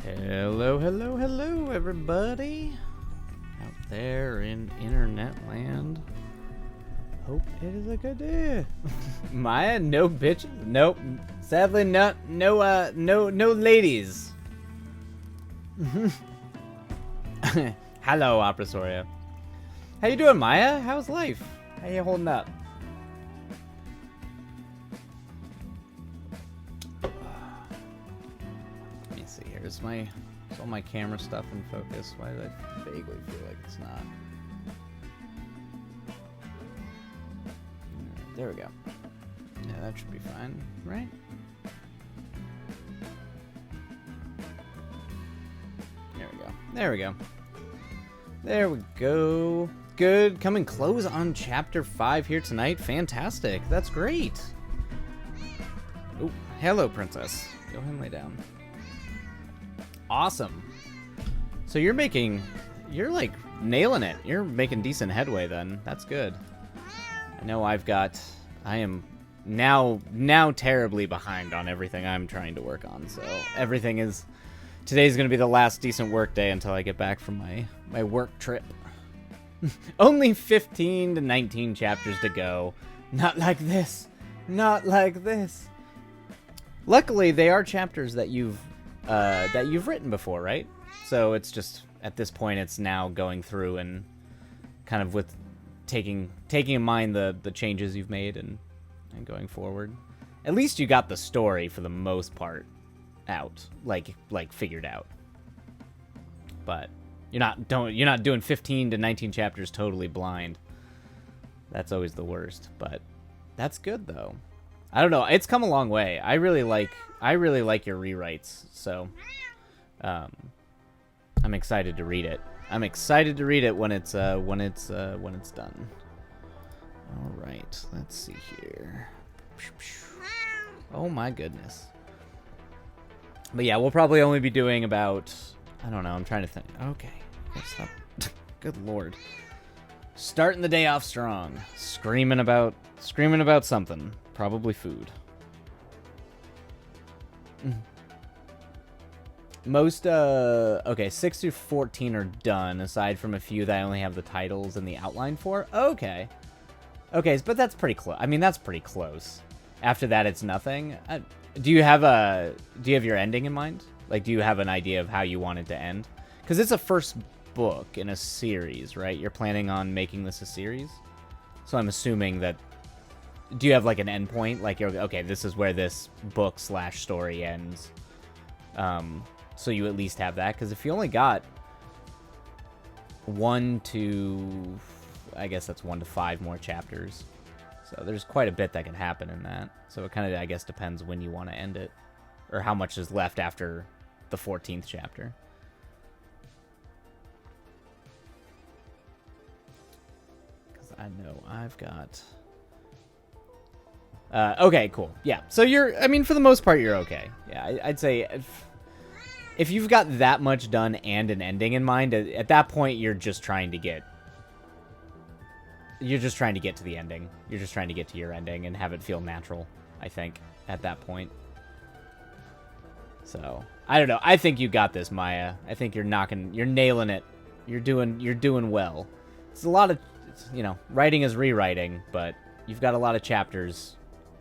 Hello, hello, hello, everybody out there in internet land. Hope it is a good day. Maya, no bitches. Nope. Sadly, no ladies. Hello, Opresoria. How you doing, Maya? How's life? How you holding up? Let me see here. Is all my camera stuff in focus? Why do I vaguely feel like it's not? There we go. Yeah, that should be fine, right? There we go. There we go. There we go. Good. Coming close on chapter 5 here tonight. Fantastic. That's great. Oh, hello, princess. Go ahead and lay down. Awesome. So you're like nailing it. You're making decent headway then. That's good. I know I am now terribly behind on everything I'm trying to work on. So today's going to be the last decent work day until I get back from my work trip. Only 15 to 19 chapters to go. Not like this. Not like this. Luckily, they are chapters that you've written before, right? So it's just, at this point, it's now going through and kind of with taking in mind the changes you've made and going forward. At least you got the story for the most part out, like figured out. But you're not doing 15 to 19 chapters totally blind. That's always the worst, but that's good though. I don't know, it's come a long way. I really like your rewrites, so I'm excited to read it. I'm excited to read it when it's done. All right, let's see here. Oh my goodness. But yeah, we'll probably only be doing about, I don't know, I'm trying to think. Okay, stop. Good lord. Starting the day off strong. Screaming about something. Probably food. Most, okay, 6 through 14 are done, aside from a few that I only have the titles and the outline for. Okay. Okay, but that's pretty close. I mean, that's pretty close. After that, it's nothing. Do you have your ending in mind? Like, do you have an idea of how you want it to end? Because it's a first book in a series, right? You're planning on making this a series? So I'm assuming that... Do you have, like, an end point? Like, you're, okay, this is where this book/story ends. So you at least have that. Because if you only got 1 to... I guess that's 1 to 5 more chapters. So there's quite a bit that can happen in that. So it kind of, I guess, depends when you want to end it. Or how much is left after the 14th chapter. Because I know I've got... okay, cool. Yeah, so I mean, for the most part, you're okay. Yeah, I'd say if you've got that much done and an ending in mind, at that point, you're just trying to get to the ending. You're just trying to get to your ending and have it feel natural, I think, at that point. So, I don't know. I think you got this, Maya. I think you're nailing it. You're doing well. It's a lot of, writing is rewriting, but you've got a lot of chapters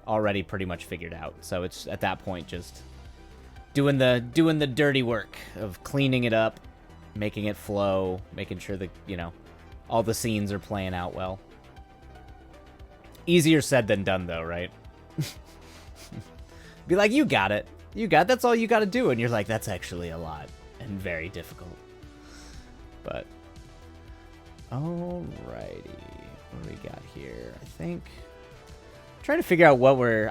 already pretty much figured out. So it's at that point just doing the dirty work of cleaning it up, making it flow, making sure that, all the scenes are playing out well. Easier said than done, though, right? Be like, you got it. That's all you got to do. And you're like, that's actually a lot and very difficult. But, alrighty. What do we got here? I think... trying to figure out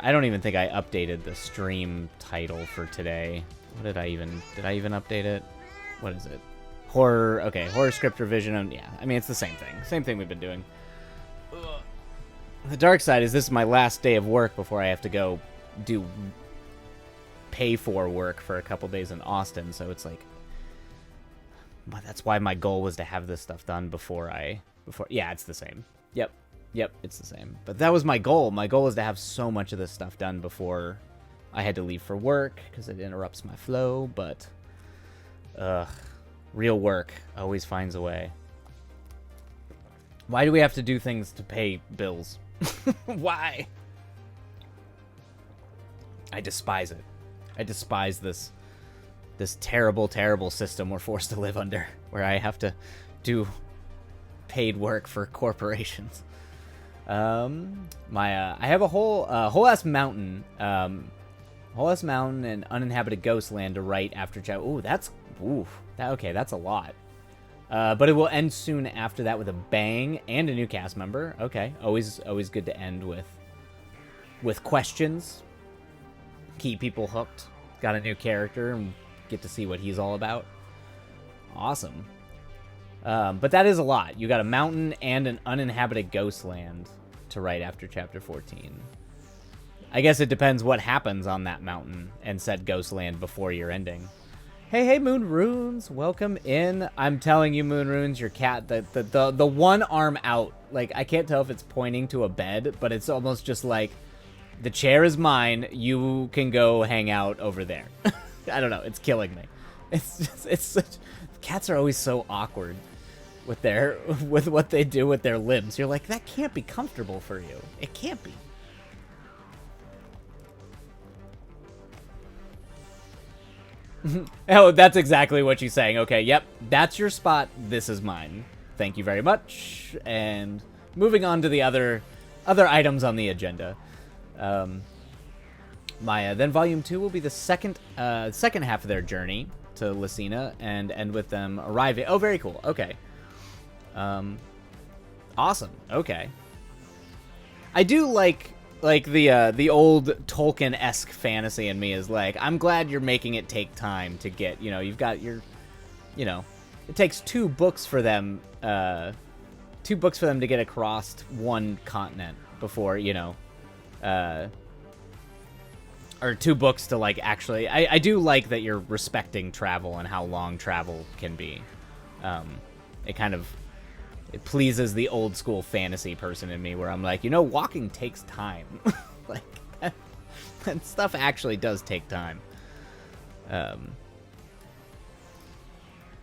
I don't even think I updated the stream title for today. Did I even update it? What is it? Horror, okay, horror script revision, yeah, I mean, it's the same thing we've been doing. Ugh. The dark side is this is my last day of work before I have to go do pay for work for a couple days in Austin, so it's like, that's why my goal was to have this stuff done before, yeah, it's the same. Yep, it's the same. But that was my goal. My goal is to have so much of this stuff done before I had to leave for work, because it interrupts my flow, but Ugh. Real work always finds a way. Why do we have to do things to pay bills? Why? I despise it. I despise this terrible, terrible system we're forced to live under, where I have to do paid work for corporations. I have a whole ass mountain, and uninhabited ghost land to write after chapter. Ooh, okay, that's a lot. But it will end soon after that with a bang and a new cast member. Okay, always good to end with questions. Keep people hooked. Got a new character and get to see what he's all about. Awesome. But that is a lot. You got a mountain and an uninhabited ghost land to write after chapter 14. I guess it depends what happens on that mountain and said ghost land before your ending. Hey, Moon Runes, welcome in. I'm telling you, Moon Runes, your cat, the one arm out, like, I can't tell if it's pointing to a bed, but it's almost just like, the chair is mine, you can go hang out over there. I don't know, it's killing me. Cats are always so awkward with what they do with their limbs. You're like, that can't be comfortable for you. It can't be. Oh, that's exactly what she's saying. Okay, yep, that's your spot. This is mine. Thank you very much. And moving on to the other items on the agenda. Maya. Then Volume 2 will be the second half of their journey to Lucina and end with them arriving. Oh, very cool. Okay. Awesome. Okay. I do like the old Tolkien-esque fantasy in me is like, I'm glad you're making it take time to get, you've got your, it takes 2 books for them to get across one continent before, or 2 books to, like, actually... I do like that you're respecting travel and how long travel can be. It pleases the old school fantasy person in me where I'm like, walking takes time. Like, that stuff actually does take time. It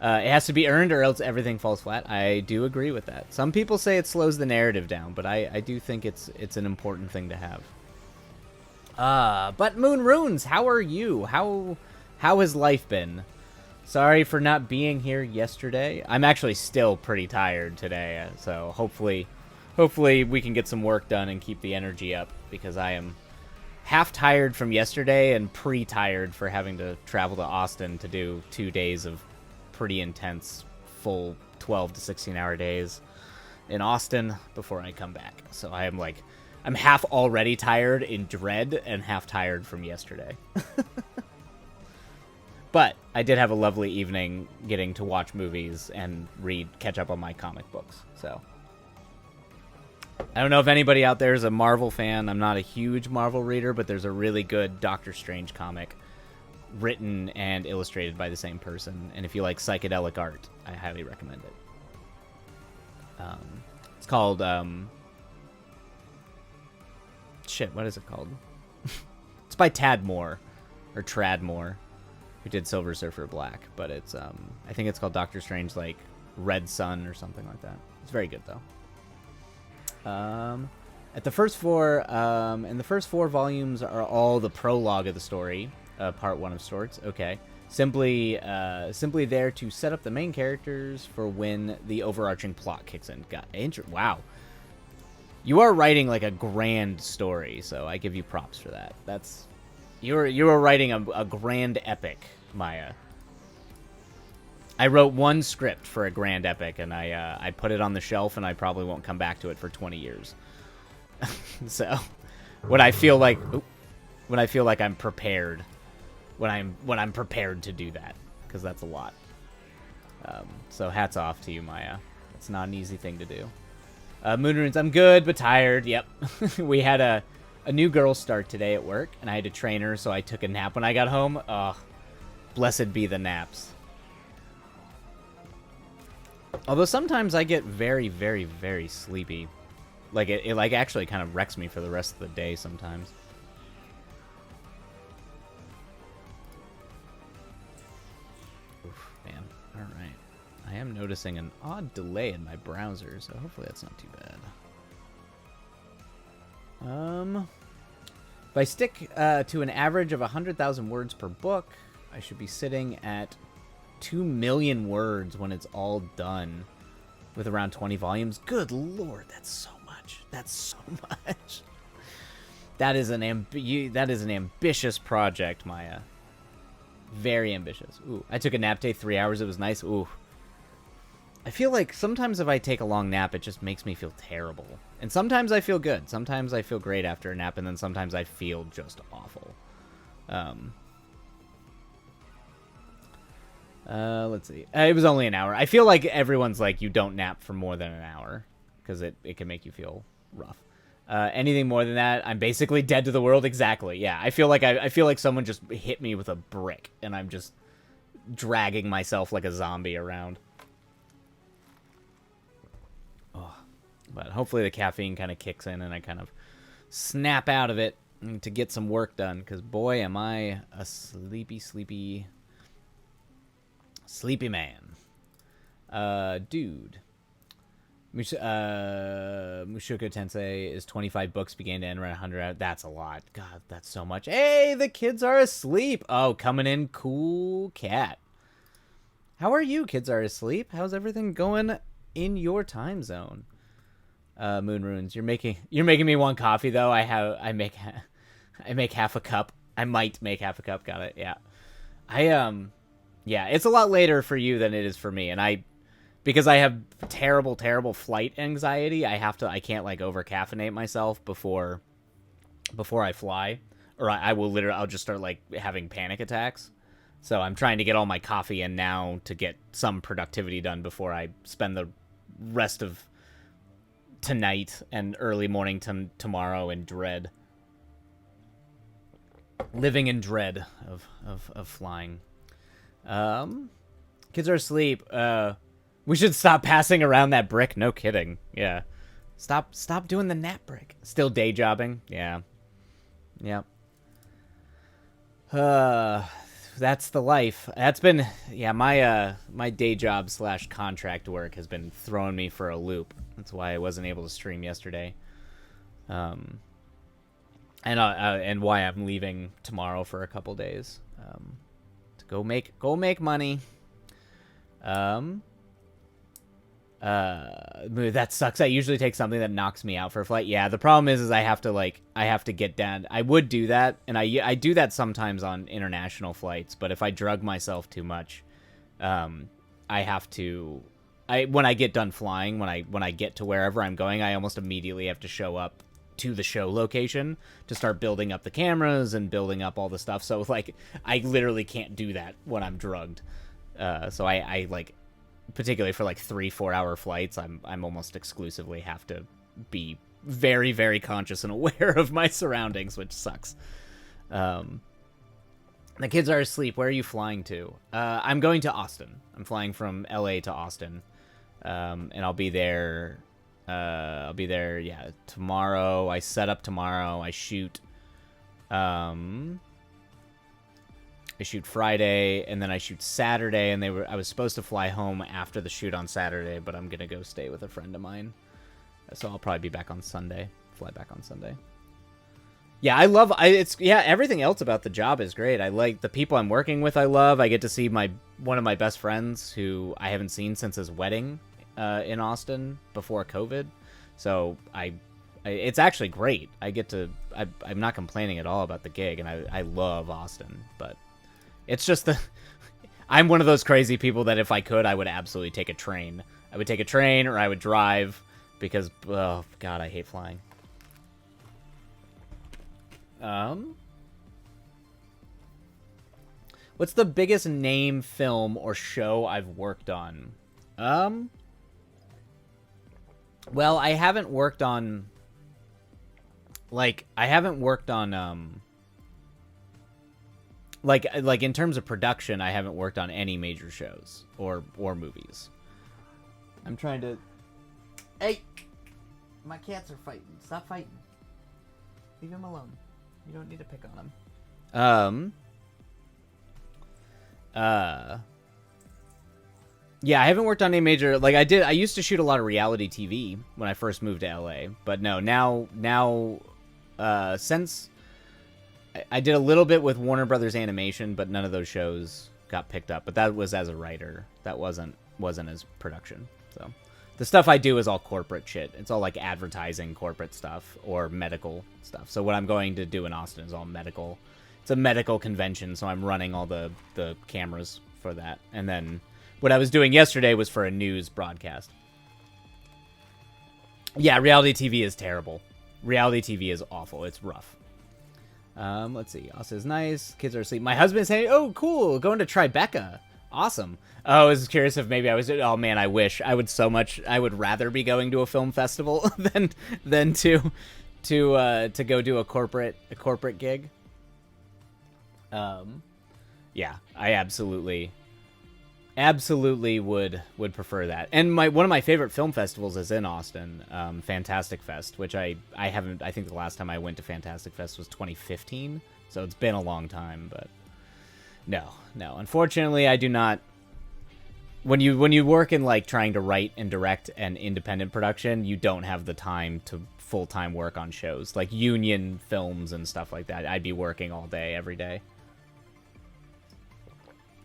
has to be earned or else everything falls flat. I do agree with that. Some people say it slows the narrative down, but I do think it's an important thing to have. But Moon Runes, how are you? How has life been? Sorry for not being here yesterday. I'm actually still pretty tired today, so hopefully we can get some work done and keep the energy up, because I am half tired from yesterday and pre-tired for having to travel to Austin to do 2 days of pretty intense, full 12 to 16-hour days in Austin before I come back. So I'm half already tired in dread and half tired from yesterday. But I did have a lovely evening getting to watch movies and catch up on my comic books. So I don't know if anybody out there is a Marvel fan. I'm not a huge Marvel reader, but there's a really good Doctor Strange comic written and illustrated by the same person. And if you like psychedelic art, I highly recommend it. It's called... what is it called? It's by Tad Moore, or Trad Moore, who did Silver Surfer Black, but it's I think it's called Doctor Strange, like Red Sun or something like that. It's very good though. At the first 4, and the first 4 volumes are all the prologue of the story, part 1 of sorts. Okay, simply there to set up the main characters for when the overarching plot kicks in. Wow. You are writing like a grand story, so I give you props for that. You are writing a grand epic, Maya. I wrote 1 script for a grand epic, and I put it on the shelf, and I probably won't come back to it for 20 years. So, when I feel like I'm prepared, when I'm prepared to do that, because that's a lot. So hats off to you, Maya. It's not an easy thing to do. Moon Runes, I'm good, but tired. Yep. We had a new girl start today at work, and I had to train her, so I took a nap when I got home. Ugh. Blessed be the naps. Although sometimes I get very, very, very sleepy. Like, it like actually kind of wrecks me for the rest of the day sometimes. Oof, man. All right. I am noticing an odd delay in my browser, so hopefully that's not too bad. If I stick to an average of 100,000 words per book, I should be sitting at 2 million words when it's all done, with around 20 volumes. Good lord, that's so much. That's so much. That is an ambitious project, Maya. Very ambitious. Ooh, I took a nap day, 3 hours. It was nice. Ooh. I feel like sometimes if I take a long nap, it just makes me feel terrible. And sometimes I feel good. Sometimes I feel great after a nap, and then sometimes I feel just awful. Let's see. It was only an hour. I feel like everyone's like, you don't nap for more than an hour, because it can make you feel rough. Anything more than that, I'm basically dead to the world. Exactly. Yeah, I feel like someone just hit me with a brick, and I'm just dragging myself like a zombie around. Oh, but hopefully the caffeine kind of kicks in, and I kind of snap out of it to get some work done. Because boy, am I a sleepy man. Dude. Mushoku Tensei is 25 books, began to end around 100. That's a lot. God, that's so much. Hey, the kids are asleep. Oh, coming in cool cat. How are you? Kids are asleep. How's everything going in your time zone? Moon Runes, you're making me want coffee though. I make half a cup. I might make half a cup. Got it. Yeah. Yeah, it's a lot later for you than it is for me, and because I have terrible flight anxiety, I can't like over caffeinate myself before I fly, or I'll just start like having panic attacks. So I'm trying to get all my coffee in now to get some productivity done before I spend the rest of tonight and early morning tomorrow in dread. Living in dread of flying. Kids are asleep. We should stop passing around that brick. No kidding. Yeah. Stop doing the nap brick. Still day jobbing. Yeah. Yep. That's the life. That's been, yeah, my day job / contract work has been throwing me for a loop. That's why I wasn't able to stream yesterday. And why I'm leaving tomorrow for a couple days. To go make money. That sucks. I usually take something that knocks me out for a flight. Yeah, the problem is I have to get down. I would do that, and I do that sometimes on international flights, but if I drug myself too much, when I get done flying, when I get to wherever I'm going, I almost immediately have to show up to the show location to start building up the cameras and building up all the stuff. So like I literally can't do that when I'm drugged. So I like, particularly for like 3-4 hour flights, I'm almost exclusively have to be very, very conscious and aware of my surroundings, which sucks. The kids are asleep. Where are you flying to? I'm going to Austin. I'm flying from LA to Austin. And I'll be there, yeah, tomorrow. I set up tomorrow. I shoot Friday, and then I shoot Saturday, and I was supposed to fly home after the shoot on Saturday, but I'm gonna go stay with a friend of mine. So I'll probably be back on Sunday. Fly back on Sunday. Yeah, everything else about the job is great. I like the people I'm working with. I get to see one of my best friends who I haven't seen since his wedding in Austin before COVID. So it's actually great. I'm not complaining at all about the gig, and I love Austin, but it's just I'm one of those crazy people that if I could, I would absolutely take a train. I would take a train, or I would drive, because, oh, God, I hate flying. What's the biggest name film or show I've worked on? Well, I haven't worked on, like in terms of production, I haven't worked on any major shows or movies. I'm trying to... Hey! My cats are fighting. Stop fighting. Leave them alone. You don't need to pick on them. Yeah, I haven't worked on any major. Like I used to shoot a lot of reality TV when I first moved to LA, but no, now, since I did a little bit with Warner Brothers Animation, but none of those shows got picked up. But that was as a writer. That wasn't as production. So the stuff I do is all corporate shit. It's all like advertising, corporate stuff, or medical stuff. So what I'm going to do in Austin is all medical. It's a medical convention, so I'm running all the cameras for that, and then. What I was doing yesterday was for a news broadcast. Yeah, reality TV is terrible. Reality TV is awful. It's rough. Let's see. Austin's nice. Kids are asleep. My husband's saying, "Oh, cool, going to Tribeca. Awesome." Oh, I was curious if maybe I was. Oh man, I wish I would so much. I would rather be going to a film festival than to go do a corporate gig. Yeah, I absolutely would prefer that. And one of my favorite film festivals is in Austin, Fantastic Fest, which I haven't. I think the last time I went to Fantastic Fest was 2015, so it's been a long time. But no, unfortunately, I do not. When you work in like trying to write and direct an independent production, you don't have the time to full-time work on shows like union films and stuff like that. I'd be working all day every day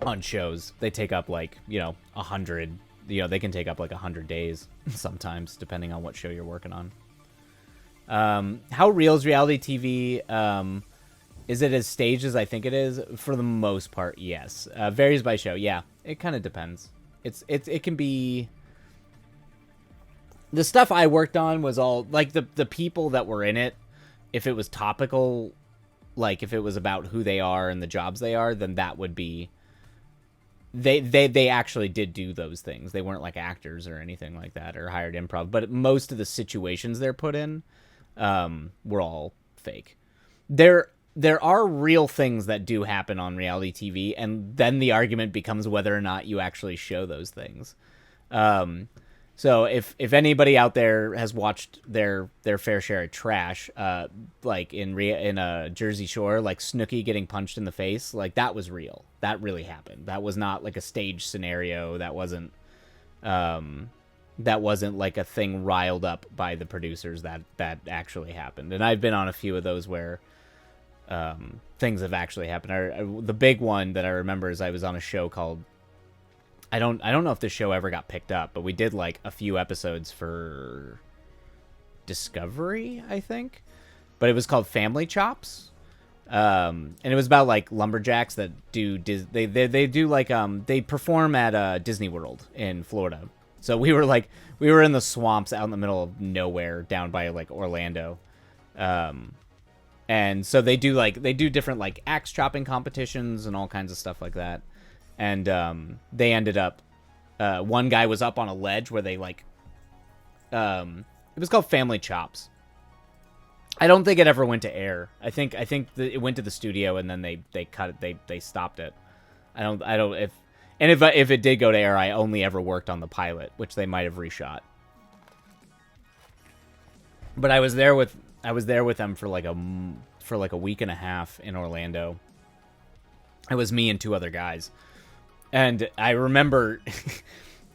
on shows. They take up like 100. They can take up like 100 days sometimes, depending on what show you're working on. How real is reality TV? Is it as staged as I think it is? For the most part, yes. Varies by show. Yeah, it kind of depends. It can be. The stuff I worked on was all like the people that were in it. If it was topical, like if it was about who they are and the jobs they are, then that would be. They actually did do those things. They weren't like actors or anything like that or hired improv. But most of the situations they're put in were all fake. There are real things that do happen on reality TV, and then the argument becomes whether or not you actually show those things. So if anybody out there has watched their fair share of trash, like in Jersey Shore, like Snooki getting punched in the face, like that was real. That really happened. That was not like a stage scenario. That wasn't like a thing riled up by the producers. That actually happened. And I've been on a few of those where things have actually happened. The big one that I remember is I was on a show called. I don't know if this show ever got picked up, but we did like a few episodes for Discovery, I think. But it was called Family Chops. And it was about like lumberjacks that do they do like they perform at Disney World in Florida. So we were in the swamps out in the middle of nowhere down by like Orlando. And so they do different like axe chopping competitions and all kinds of stuff like that. And they ended up one guy was up on a ledge where they like it was called Family Chops. I don't think it ever went to air. I think it went to the studio and then they cut it. They stopped it. I don't if it did go to air, I only ever worked on the pilot, which they might have reshot. But I was there with them for like a week and a half in Orlando. It was me and two other guys. And I remember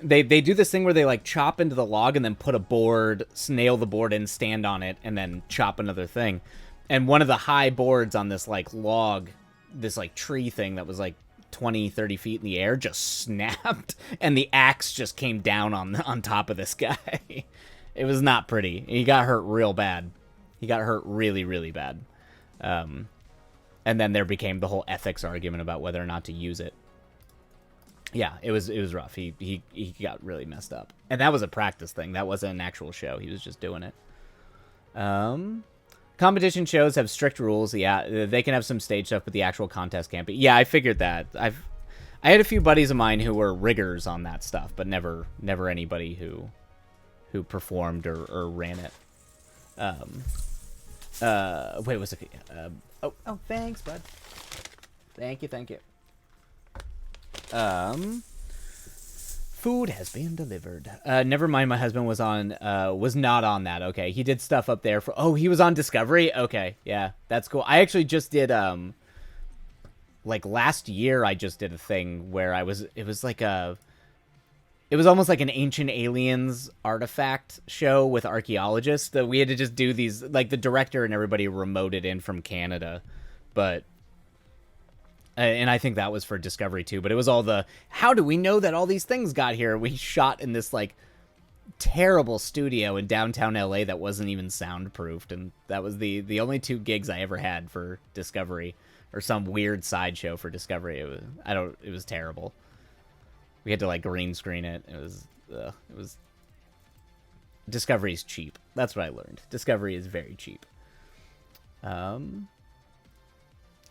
they do this thing where they like chop into the log and then put a board, nail the board in, stand on it, and then chop another thing. And one of the high boards on this like log, this like tree thing that was like 20, 30 feet in the air just snapped, and the axe just came down on top of this guy. It was not pretty. He got hurt real bad. He got hurt really, really bad. And then there became the whole ethics argument about whether or not to use it. Yeah, it was rough. He got really messed up. And that was a practice thing. That wasn't an actual show. He was just doing it. Competition shows have strict rules. Yeah, they can have some stage stuff, but the actual contest can't be. Yeah, I figured that. I had a few buddies of mine who were riggers on that stuff, but never anybody who performed or ran it. Wait, was it? Oh, thanks, bud. Thank you. Food has been delivered. Never mind, my husband was not on that. Okay, he did stuff up there he was on Discovery? Okay, yeah, that's cool. I actually just did, like last year I just did a thing where it was like it was almost like an Ancient Aliens artifact show with archaeologists that we had to just do these, like the director and everybody remoted in from Canada, but and I think that was for Discovery too, but it was all the, how do we know that all these things got here? We shot in this like terrible studio in downtown LA that wasn't even soundproofed, and that was the only 2 gigs I ever had for Discovery, or some weird sideshow for Discovery. It was terrible. We had to like green screen it. It was Discovery's cheap. That's what I learned. Discovery is very cheap.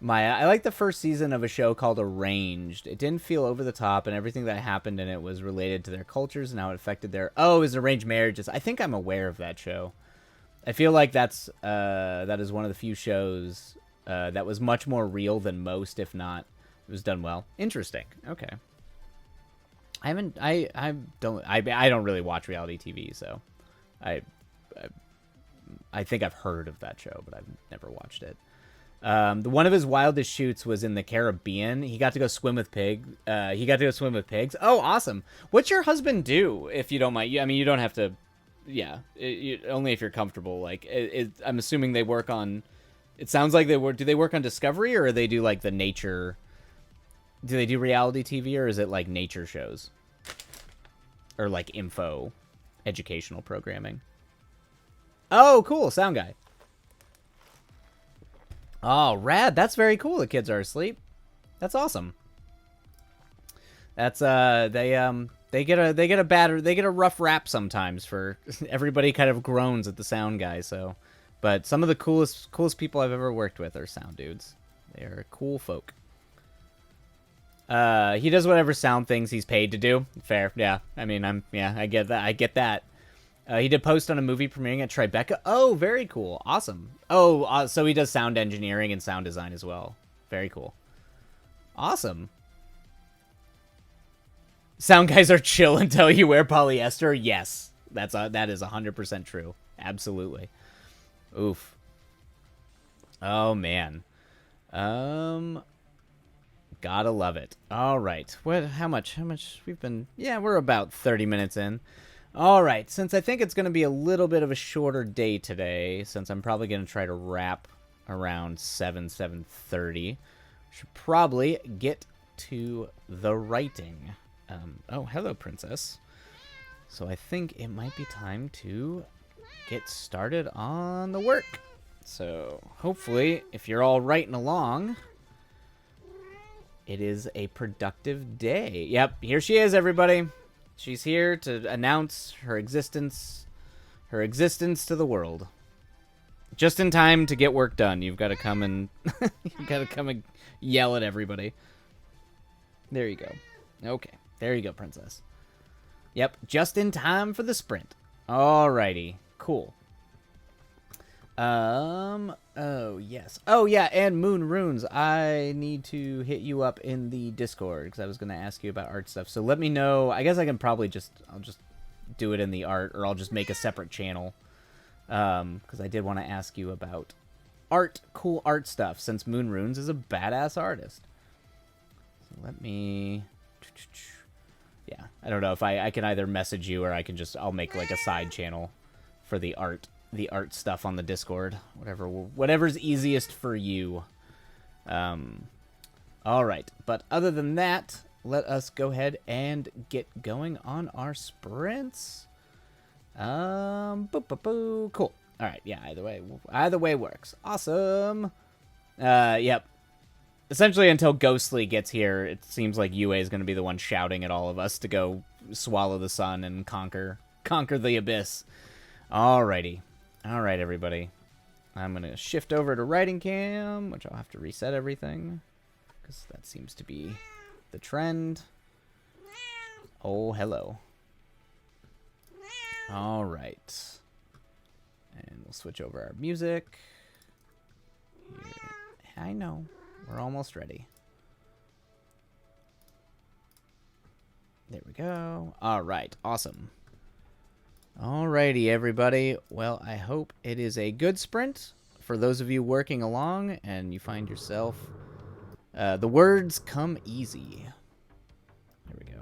I like the first season of a show called Arranged. It didn't feel over the top, and everything that happened in it was related to their cultures and how it affected their... Oh, it was arranged marriages. I think I'm aware of that show. I feel like that is one of the few shows that was much more real than most, if not, it was done well. Interesting. Okay. I don't really watch reality TV, so I think I've heard of that show, but I've never watched it. One of his wildest shoots was in the Caribbean. He got to go swim with pigs. Oh, awesome. What's your husband do, if you don't mind? I mean, you don't have to. Yeah, only if you're comfortable. Like, I'm assuming they work on. It sounds like they work. Do they work on Discovery, or they do like the nature? Do they do reality TV, or is it like nature shows, or like educational programming? Oh, cool, sound guy. Oh, rad. That's very cool. The kids are asleep. That's awesome. That's they get a rough rap sometimes for everybody kind of groans at the sound guy, so but some of the coolest people I've ever worked with are sound dudes. They're cool folk. He does whatever sound things he's paid to do. Fair. Yeah. I mean, I get that. He did post on a movie premiering at Tribeca. Oh, very cool. Awesome. Oh, so he does sound engineering and sound design as well. Very cool. Awesome. Sound guys are chill until you wear polyester. Yes, that is 100% true. Absolutely. Oof. Oh man. Gotta love it. All right. How much we've been? Yeah, we're about 30 minutes in. All right, since I think it's going to be a little bit of a shorter day today, since I'm probably going to try to wrap around 7:30, should probably get to the writing. Oh, hello, Princess. So I think it might be time to get started on the work. So hopefully, if you're all writing along, it is a productive day. Yep, here she is, everybody. She's here to announce her existence to the world. Just in time to get work done. You've got to come and yell at everybody. There you go. Okay, there you go, Princess. Yep, just in time for the sprint. Alrighty, cool. Oh, yes. Oh, yeah, and Moon Runes, I need to hit you up in the Discord, because I was going to ask you about art stuff. So let me know. I guess I can probably I'll just do it in the art, or I'll just make a separate channel. Because I did want to ask you about cool art stuff, since Moon Runes is a badass artist. So let me... Yeah, I don't know if I can either message you, or I'll make like a side channel for the art stuff on the Discord, whatever's easiest for you. All right, but other than that, let us go ahead and get going on our sprints. Cool. All right, yeah, either way works. Awesome. Yep. Essentially, until Ghostly gets here, it seems like UA is going to be the one shouting at all of us to go swallow the sun and conquer the abyss. Alrighty. All right, everybody. I'm going to shift over to writing cam, which I'll have to reset everything, because that seems to be the trend. Oh, hello. All right. And we'll switch over our music. Here. I know. We're almost ready. There we go. All right. Awesome. Alrighty, everybody. Well, I hope it is a good sprint for those of you working along and you find yourself... the words come easy. There we go.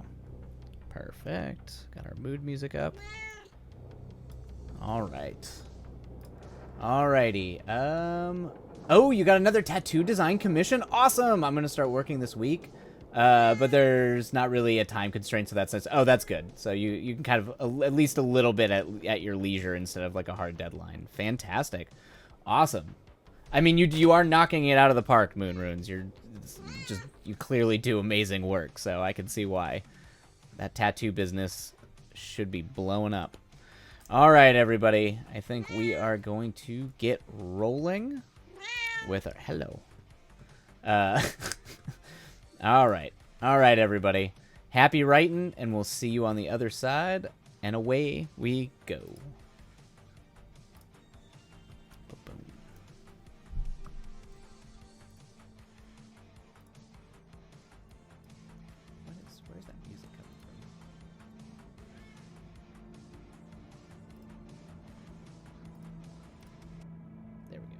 Perfect. Got our mood music up. All right. Alrighty. Oh, you got another tattoo design commission? Awesome! I'm gonna start working this week. But there's not really a time constraint, so that's oh, that's good. So you can kind of at least a little bit at your leisure instead of like a hard deadline. Fantastic, awesome. I mean, you are knocking it out of the park, Moon Runes. You clearly do amazing work, so I can see why that tattoo business should be blowing up. All right, everybody. I think we are going to get rolling with our hello. All right. All right, everybody. Happy writing, and we'll see you on the other side. And away we go. Where's that music coming from? There we go.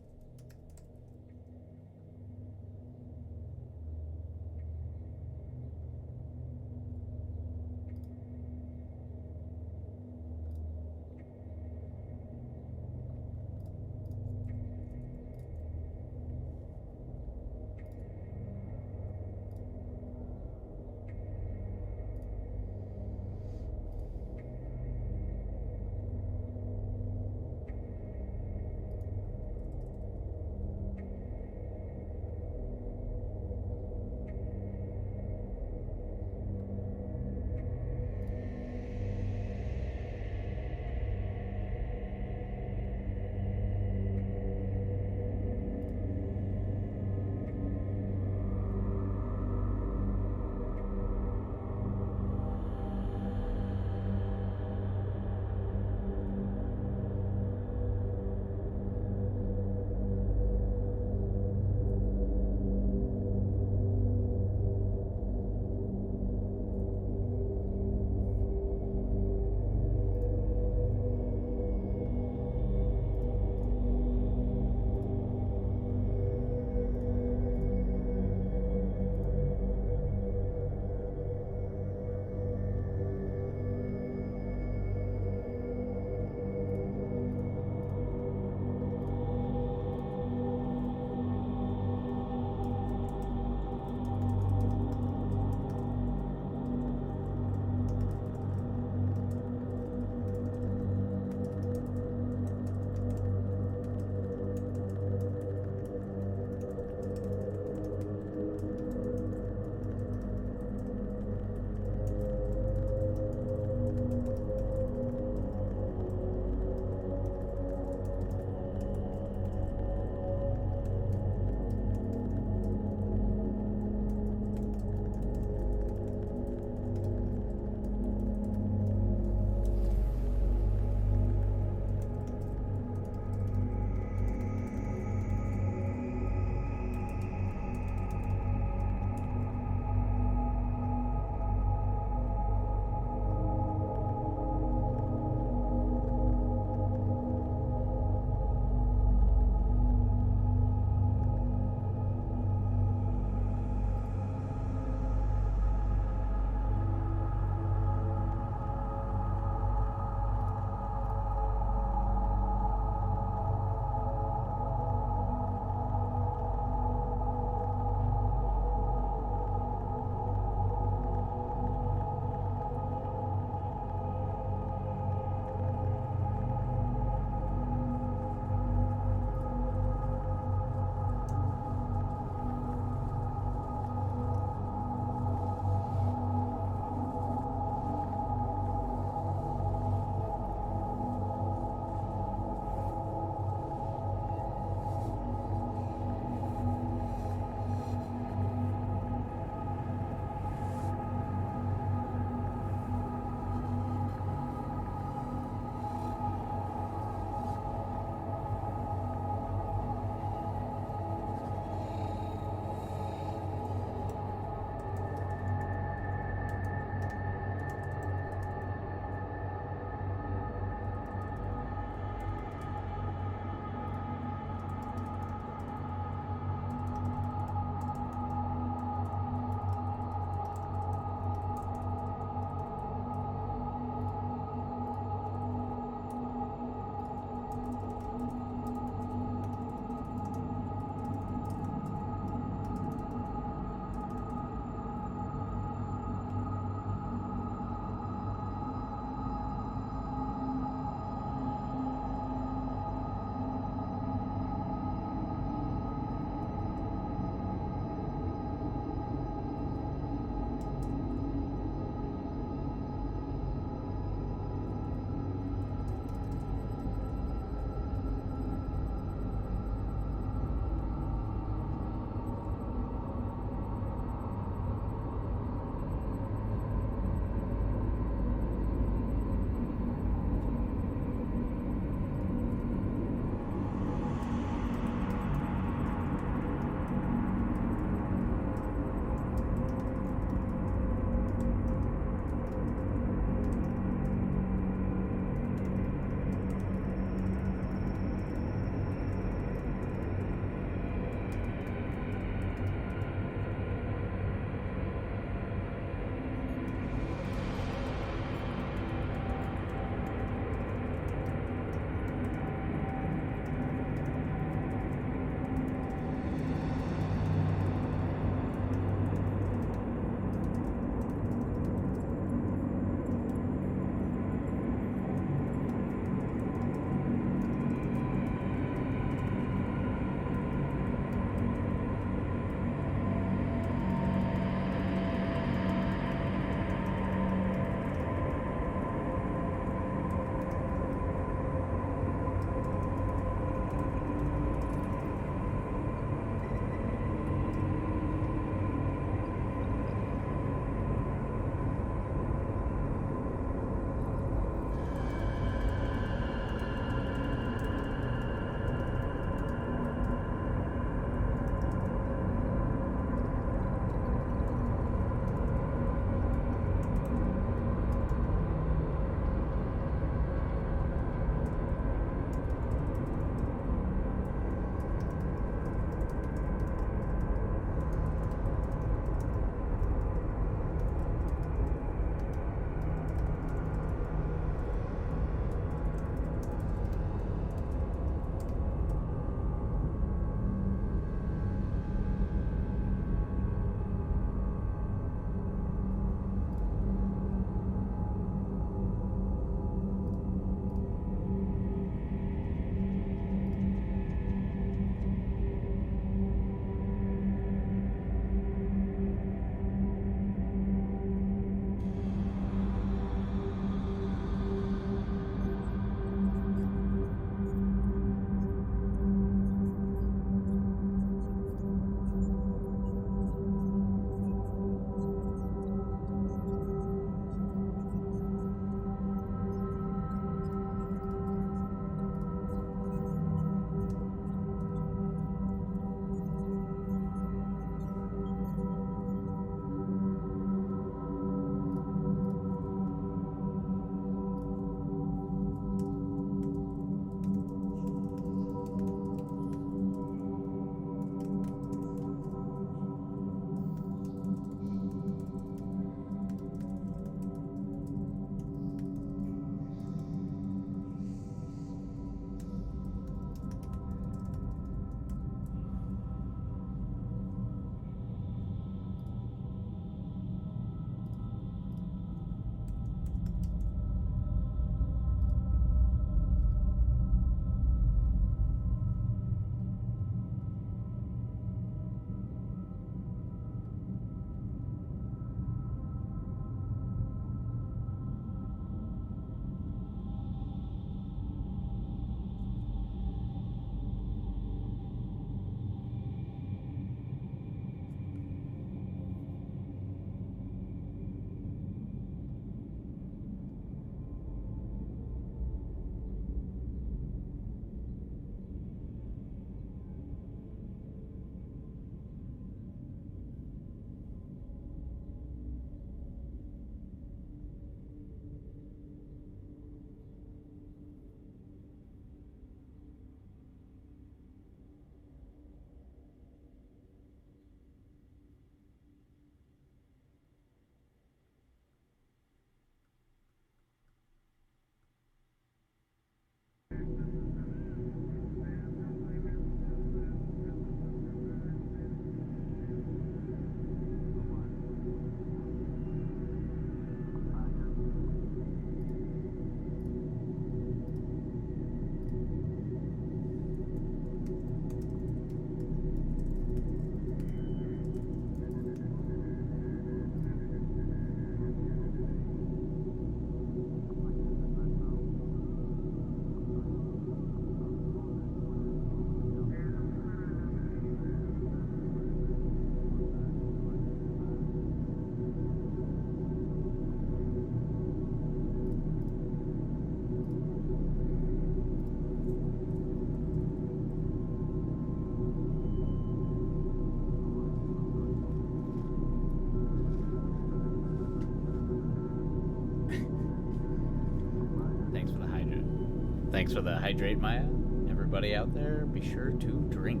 Thanks for the hydrate, Maya. Everybody out there, be sure to drink.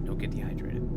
Don't get dehydrated.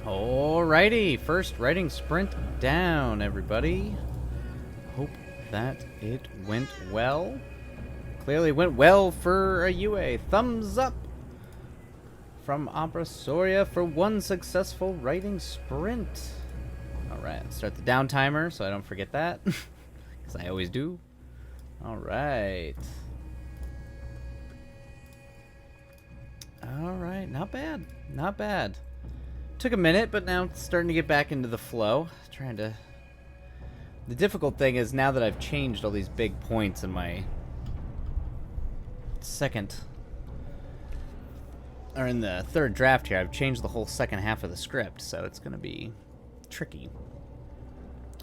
Alrighty, first writing sprint down, everybody. Hope that it went well. Clearly went well for a UA. Thumbs up from Opera Soria for one successful writing sprint. Alright, start the down timer so I don't forget that. Because I always do. Alright. Alright, not bad. Not bad. Took a minute, but now it's starting to get back into the flow. Trying to... The difficult thing is now that I've changed all these big points in my second... Or in the third draft here, I've changed the whole second half of the script, so it's going to be tricky.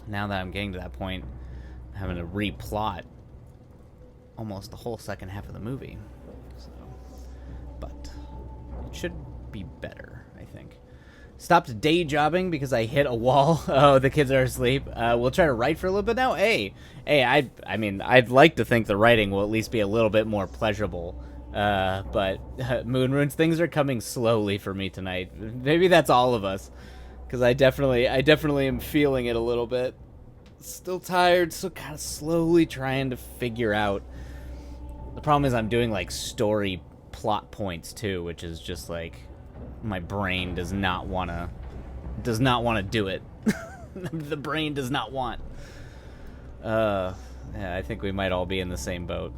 Now that I'm getting to that point, I'm having to replot almost the whole second half of the movie. So, but it should be better, I think. Stopped day jobbing because I hit a wall. Oh, the kids are asleep. We'll try to write for a little bit now. Hey, I mean, I'd like to think the writing will at least be a little bit more pleasurable. But Moon Runes, things are coming slowly for me tonight. Maybe that's all of us, because I definitely am feeling it a little bit. Still tired, so kind of slowly trying to figure out. The problem is I'm doing like story plot points too, which is just like my brain does not want to do it. The brain does not want. Yeah, I think we might all be in the same boat.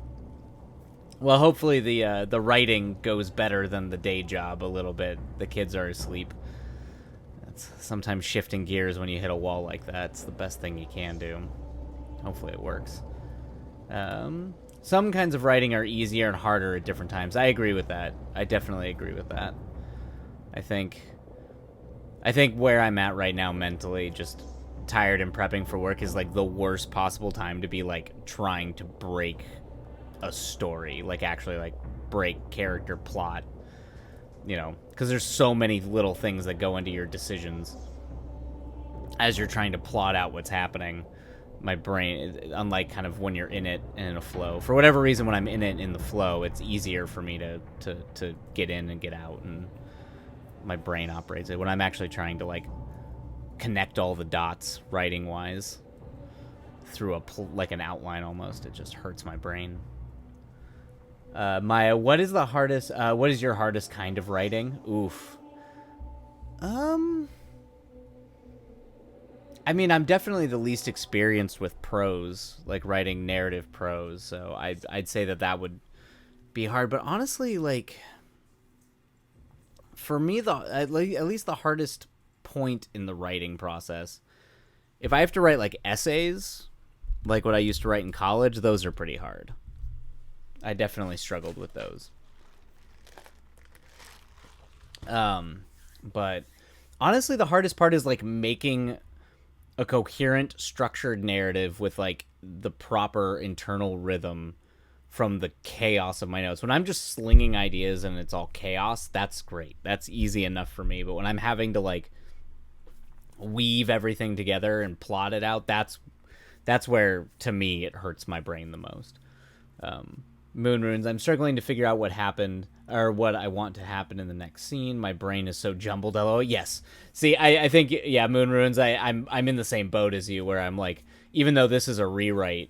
Well, hopefully the writing goes better than the day job a little bit. The kids are asleep. That's sometimes shifting gears when you hit a wall like that. It's the best thing you can do. Hopefully it works. Some kinds of writing are easier and harder at different times. I agree with that. I definitely agree with that. I think where I'm at right now mentally, just tired and prepping for work, is like the worst possible time to be like trying to break a story, like actually like break character plot, you know, because there's so many little things that go into your decisions as you're trying to plot out what's happening. My brain, unlike kind of when you're in it and in a flow, for whatever reason, when I'm in it in the flow, it's easier for me to get in and get out, and my brain operates it. When I'm actually trying to like connect all the dots writing wise through like an outline almost, it just hurts my brain. Maya, what is your hardest kind of writing? Oof. I mean, I'm definitely the least experienced with prose, like writing narrative prose, so I'd say that would be hard, but honestly, like, for me, at least the hardest point in the writing process, if I have to write, like, essays, like what I used to write in college, those are pretty hard. I definitely struggled with those. But honestly, the hardest part is like making a coherent, structured narrative with like the proper internal rhythm from the chaos of my notes. When I'm just slinging ideas and it's all chaos, that's great. That's easy enough for me. But when I'm having to like weave everything together and plot it out, that's where, to me, it hurts my brain the most. Moon Runes, I'm struggling to figure out what happened or what I want to happen in the next scene. My brain is so jumbled. Oh, yes. See, I think, yeah, Moon Runes, I'm in the same boat as you, where I'm like, even though this is a rewrite,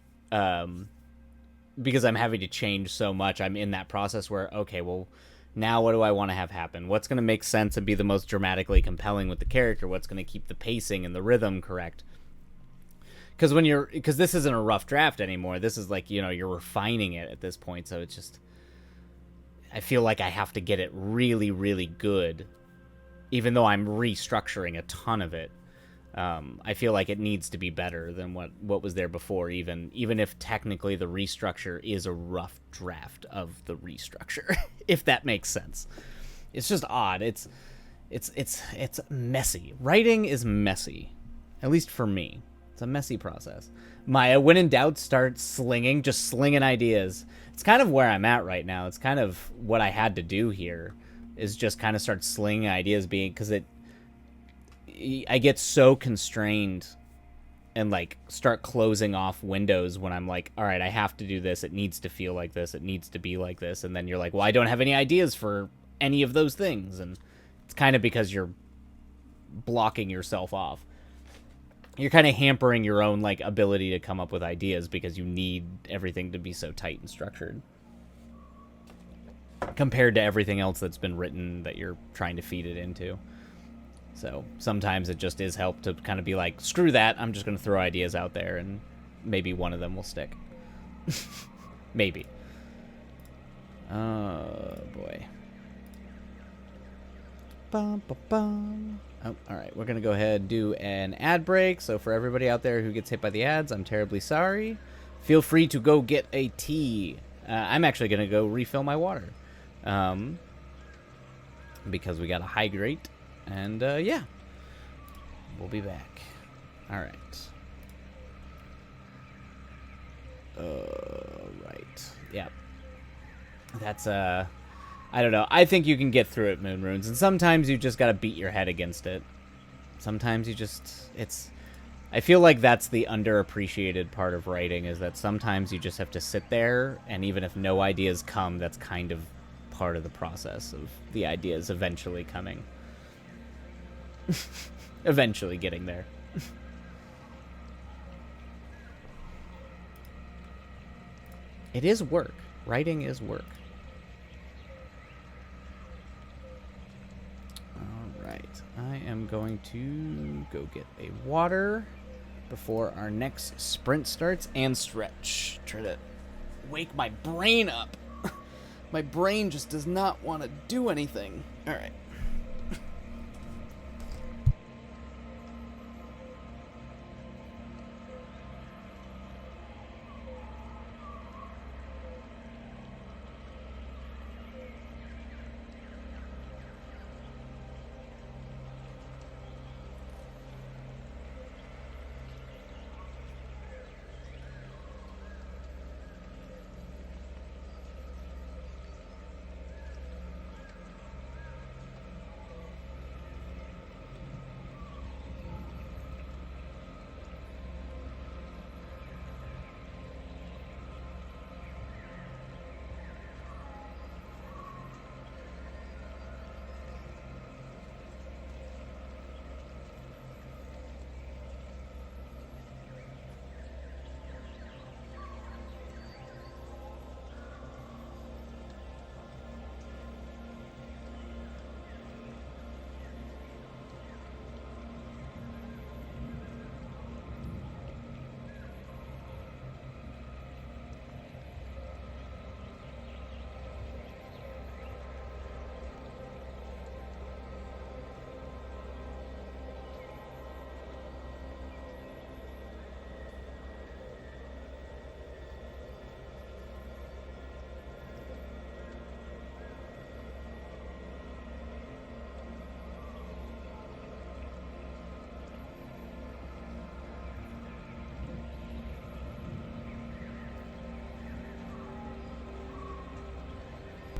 because I'm having to change so much, I'm in that process where, okay, well, now what do I want to have happen? What's going to make sense and be the most dramatically compelling with the character? What's going to keep the pacing and the rhythm correct? Because this isn't a rough draft anymore. This is like, you know, you're refining it at this point. So it's just, I feel like I have to get it really, really good, even though I'm restructuring a ton of it. I feel like it needs to be better than what was there before, even if technically the restructure is a rough draft of the restructure, if that makes sense. It's just odd. It's messy. Writing is messy, at least for me. It's a messy process. Maya, when in doubt, start slinging ideas. It's kind of where I'm at right now. It's kind of what I had to do here, is just kind of start slinging ideas, because I get so constrained and like start closing off windows when I'm like, all right, I have to do this. It needs to feel like this. It needs to be like this. And then you're like, well, I don't have any ideas for any of those things. And it's kind of because you're blocking yourself off. You're kind of hampering your own like ability to come up with ideas because you need everything to be so tight and structured compared to everything else that's been written that you're trying to feed it into. So sometimes it just is help to kind of be like, screw that, I'm just going to throw ideas out there and maybe one of them will stick. Maybe. Oh boy. Bum, bum, bum. Oh, all right. We're going to go ahead and do an ad break. So for everybody out there who gets hit by the ads, I'm terribly sorry. Feel free to go get a tea. I'm actually going to go refill my water. Because we got to hydrate. And, yeah. We'll be back. All right. Right. Yeah. That's, I don't know. I think you can get through it, Moon Runes. And sometimes you just gotta beat your head against it. Sometimes you just... I feel like that's the underappreciated part of writing, is that sometimes you just have to sit there, and even if no ideas come, that's kind of part of the process of the ideas eventually coming. Eventually getting there. It is work. Writing is work. Alright, I am going to go get a water before our next sprint starts and stretch. Try to wake my brain up. My brain just does not want to do anything. Alright.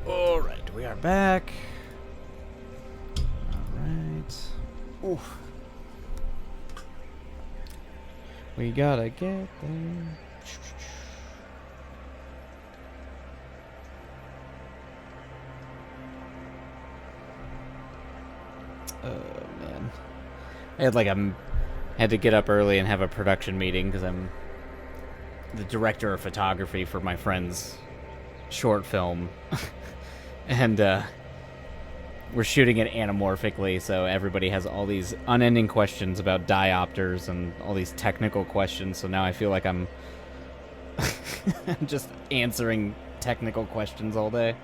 Alright, we are back. Alright. Oof. We gotta get there. Oh, man. I had to get up early and have a production meeting because I'm the director of photography for my friend's short film. And we're shooting it anamorphically, so everybody has all these unending questions about diopters and all these technical questions, so now I feel like I'm just answering technical questions all day.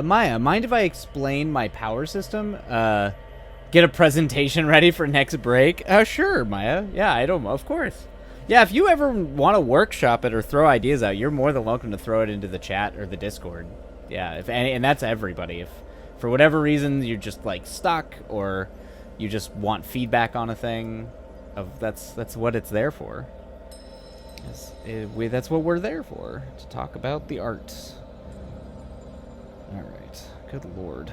Maya, mind if I explain my power system? Get a presentation ready for next break? Sure, Maya. Yeah, of course. Yeah, if you ever want to workshop it or throw ideas out, you're more than welcome to throw it into the chat or the Discord. Yeah, and that's everybody. If for whatever reason you're just like stuck or you just want feedback on a thing, that's what it's there for. That's what we're there for, to talk about the art. Alright, good lord.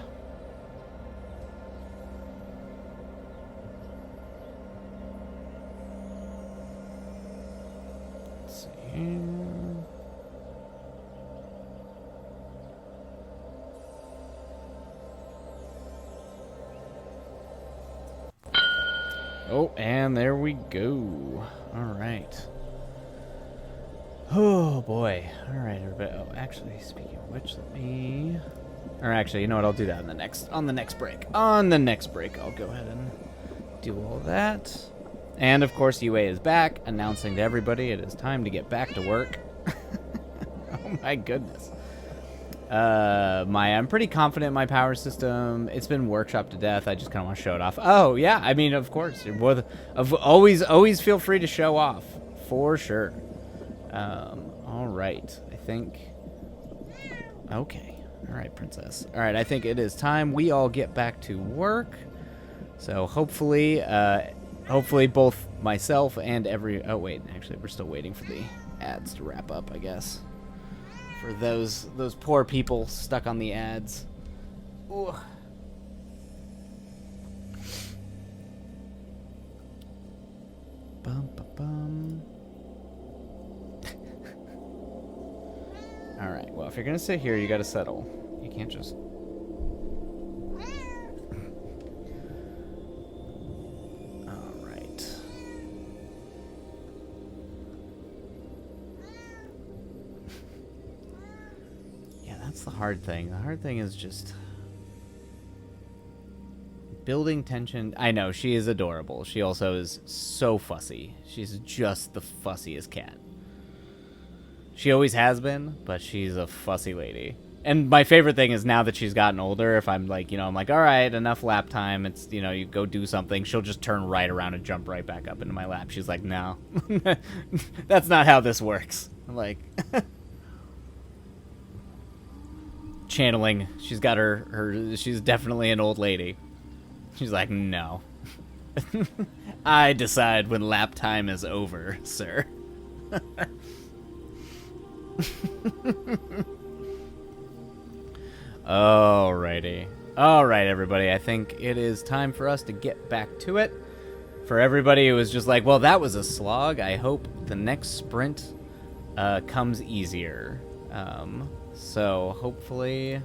And... oh, and there we go. All right. Oh boy. All right, everybody. Oh, actually, speaking of which, let me. Or actually, you know what? I'll do that on the next break. On the next break, I'll go ahead and do all that. And of course, UA is back, announcing to everybody it is time to get back to work. Oh my goodness. I'm pretty confident in my power system. It's been workshopped to death. I just kind of want to show it off. Oh yeah, I mean, of course. Always feel free to show off, for sure. All right. I think. Okay. All right, princess. All right. I think it is time we all get back to work. So hopefully both myself and oh wait, actually, we're still waiting for the ads to wrap up, I guess. For those poor people stuck on the ads. Ooh. Bum, bum, bum. All right. Well, if you're gonna sit here, you gotta settle. You can't just. All right. Yeah, that's the hard thing. The hard thing is just building tension. I know, she is adorable. She also is so fussy. She's just the fussiest cat. She always has been, but she's a fussy lady. And my favorite thing is now that she's gotten older, if I'm like, I'm like, all right, enough lap time. It's, you go do something. She'll just turn right around and jump right back up into my lap. She's like, no, that's not how this works. I'm like, channeling. She's got she's definitely an old lady. She's like, no. I decide when lap time is over, sir. Alrighty. Alright, everybody. I think it is time for us to get back to it. For everybody who was just like, well, that was a slog, I hope the next sprint comes easier. So hopefully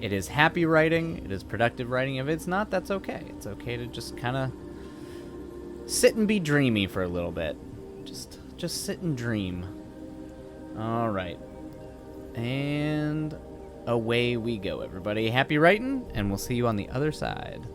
it is happy writing, it is productive writing. If it's not, that's okay. It's okay to just kind of sit and be dreamy for a little bit. Just sit and dream. All right. And away we go, everybody. Happy writing, and we'll see you on the other side.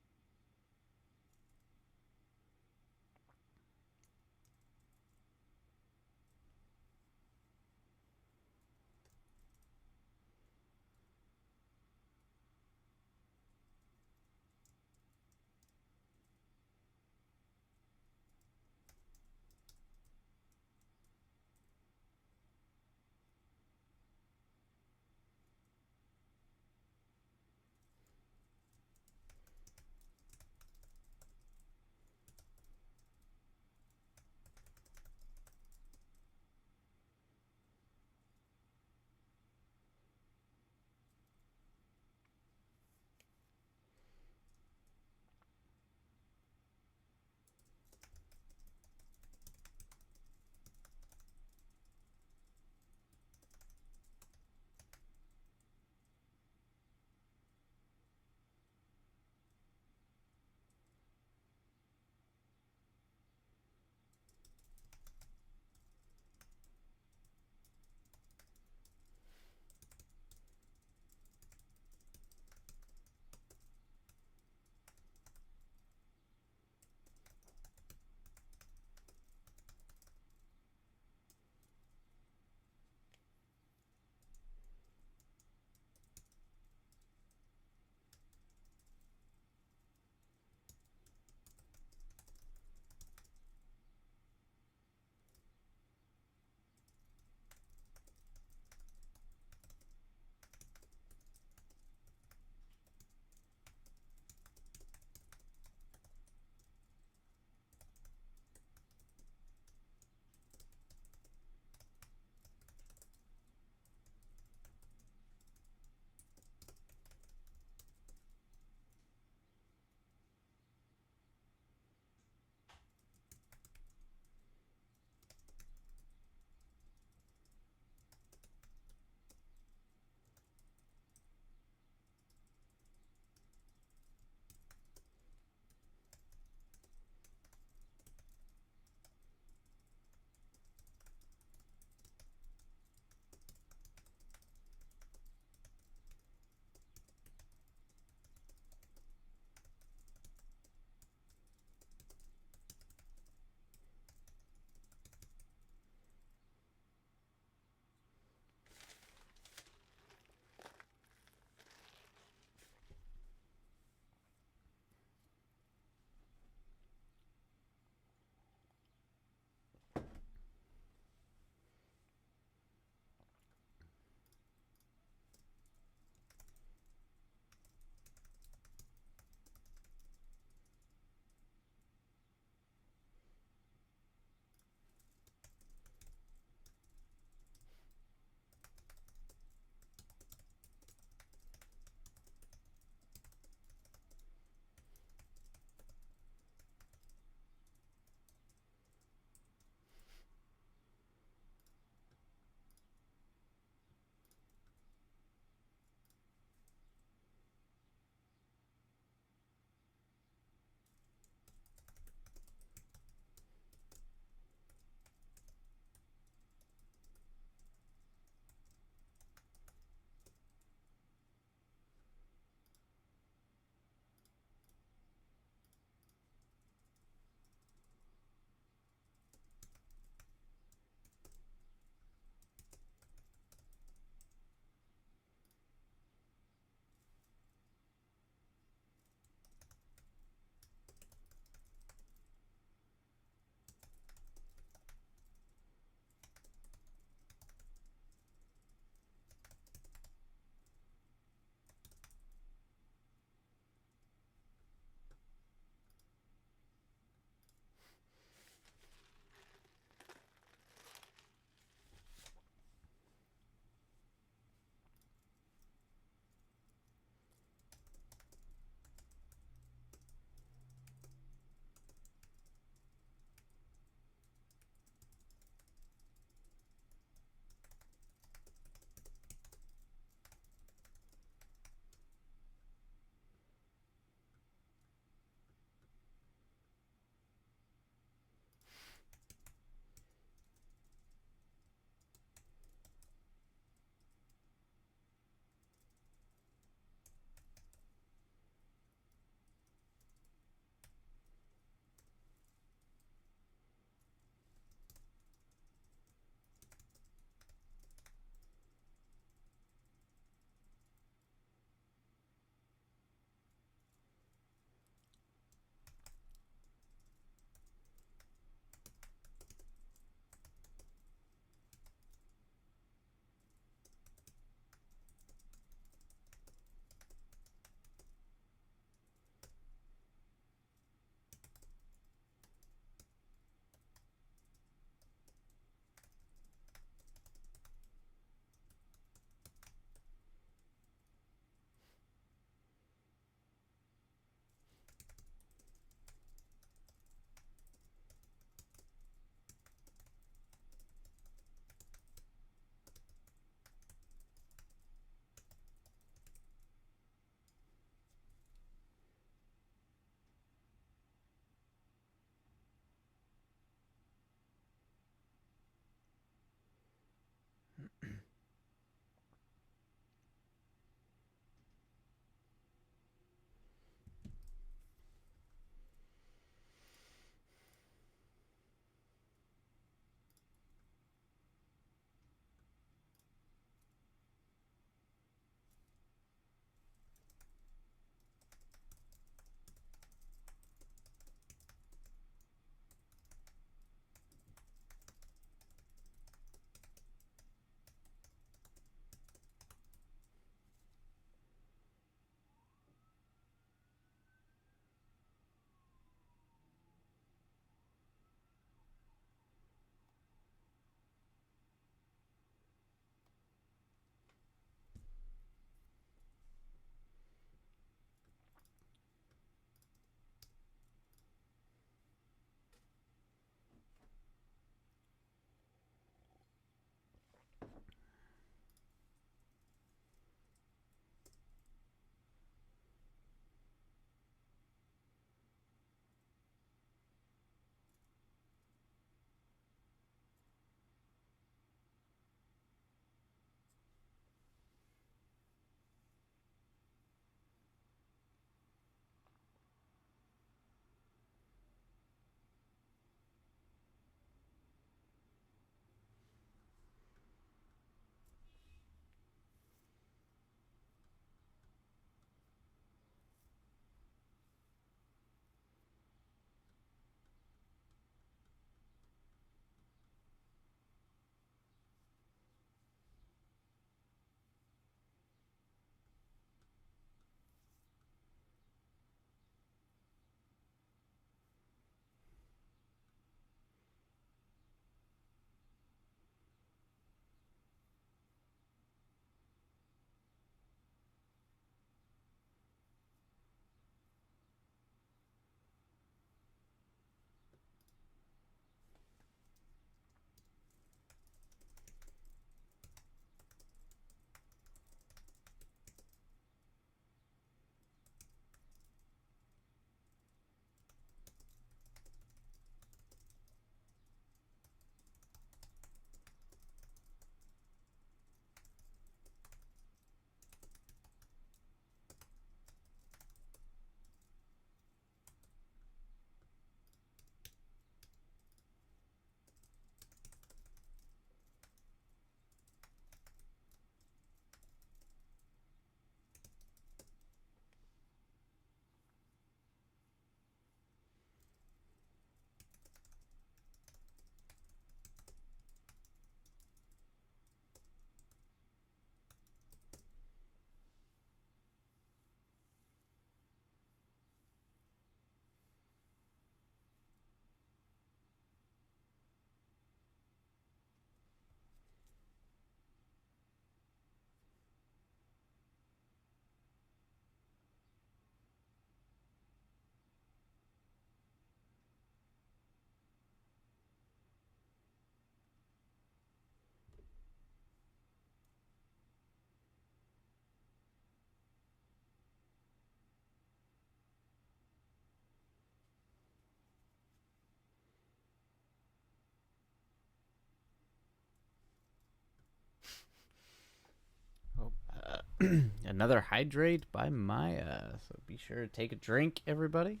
Another hydrate by Maya. So be sure to take a drink, everybody.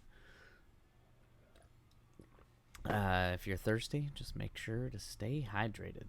If you're thirsty, just make sure to stay hydrated.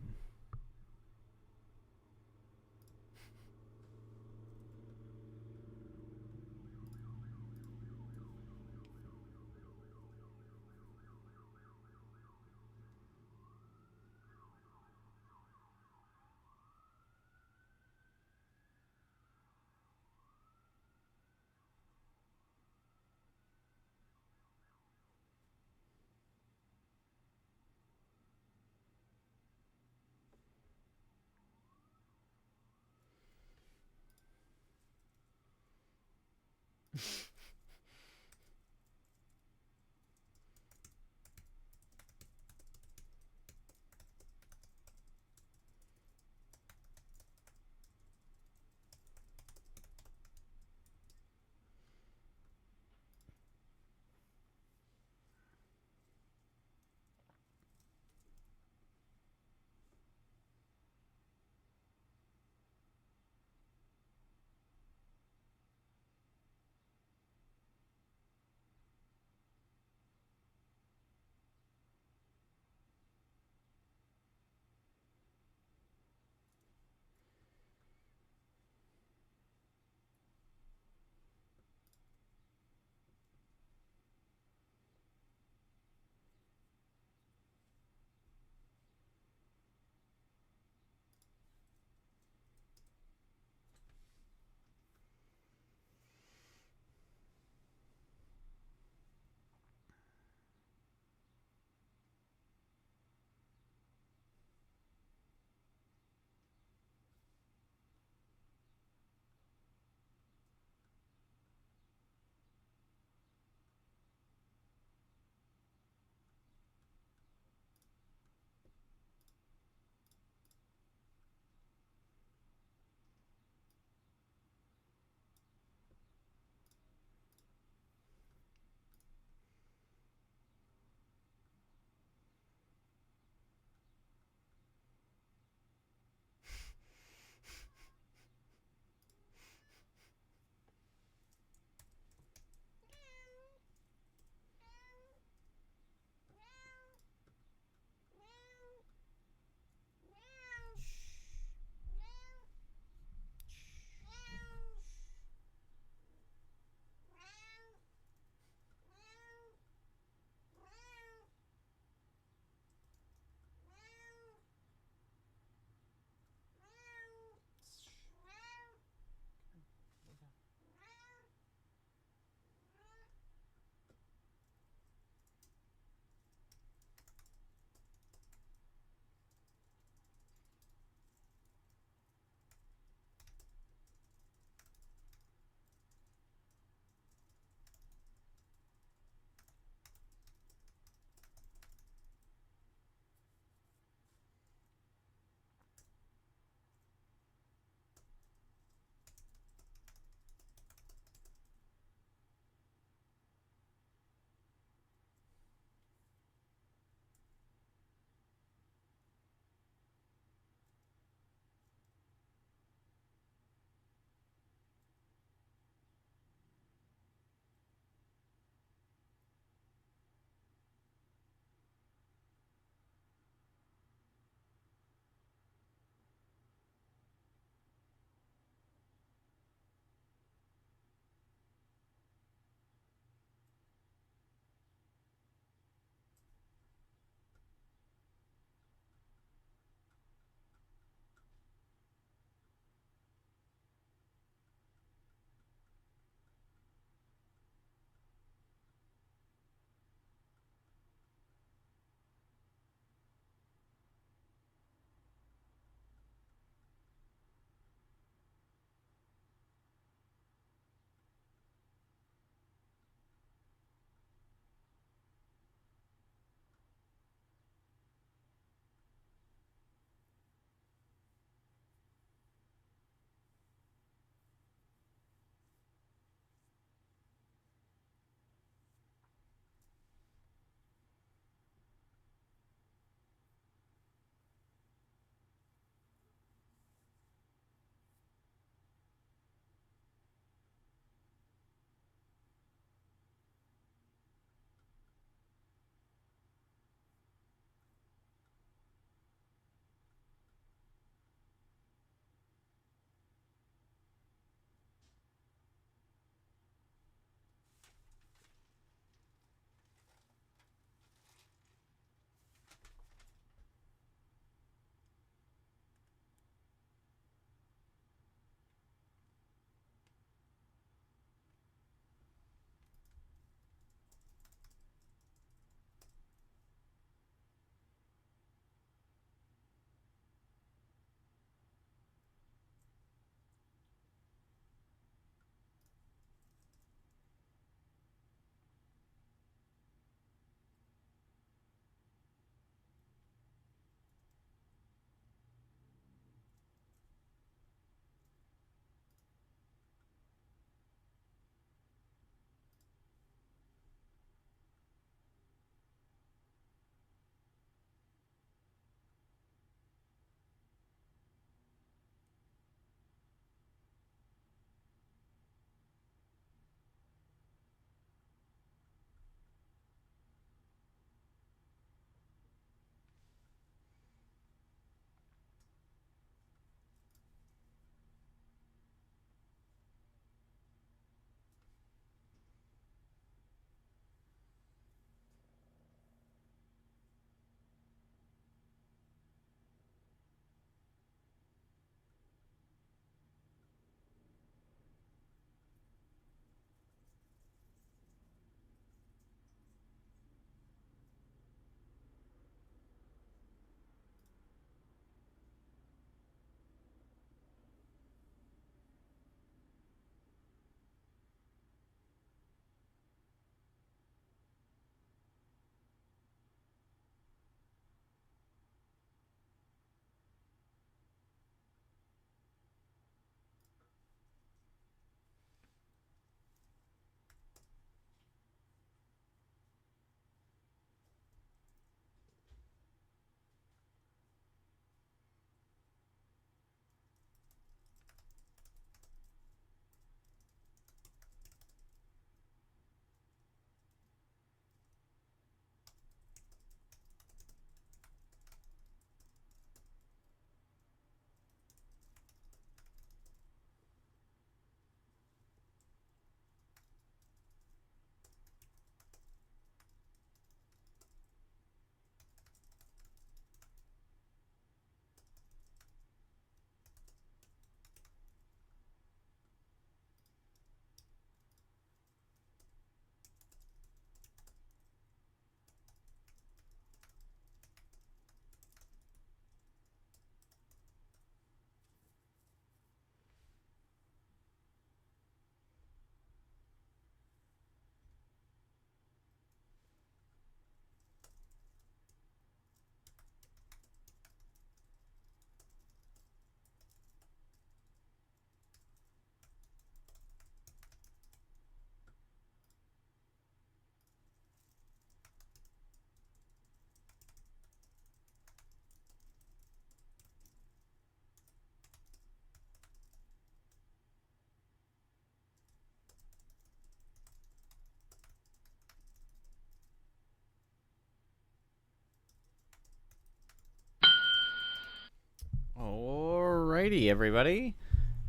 Alrighty, everybody.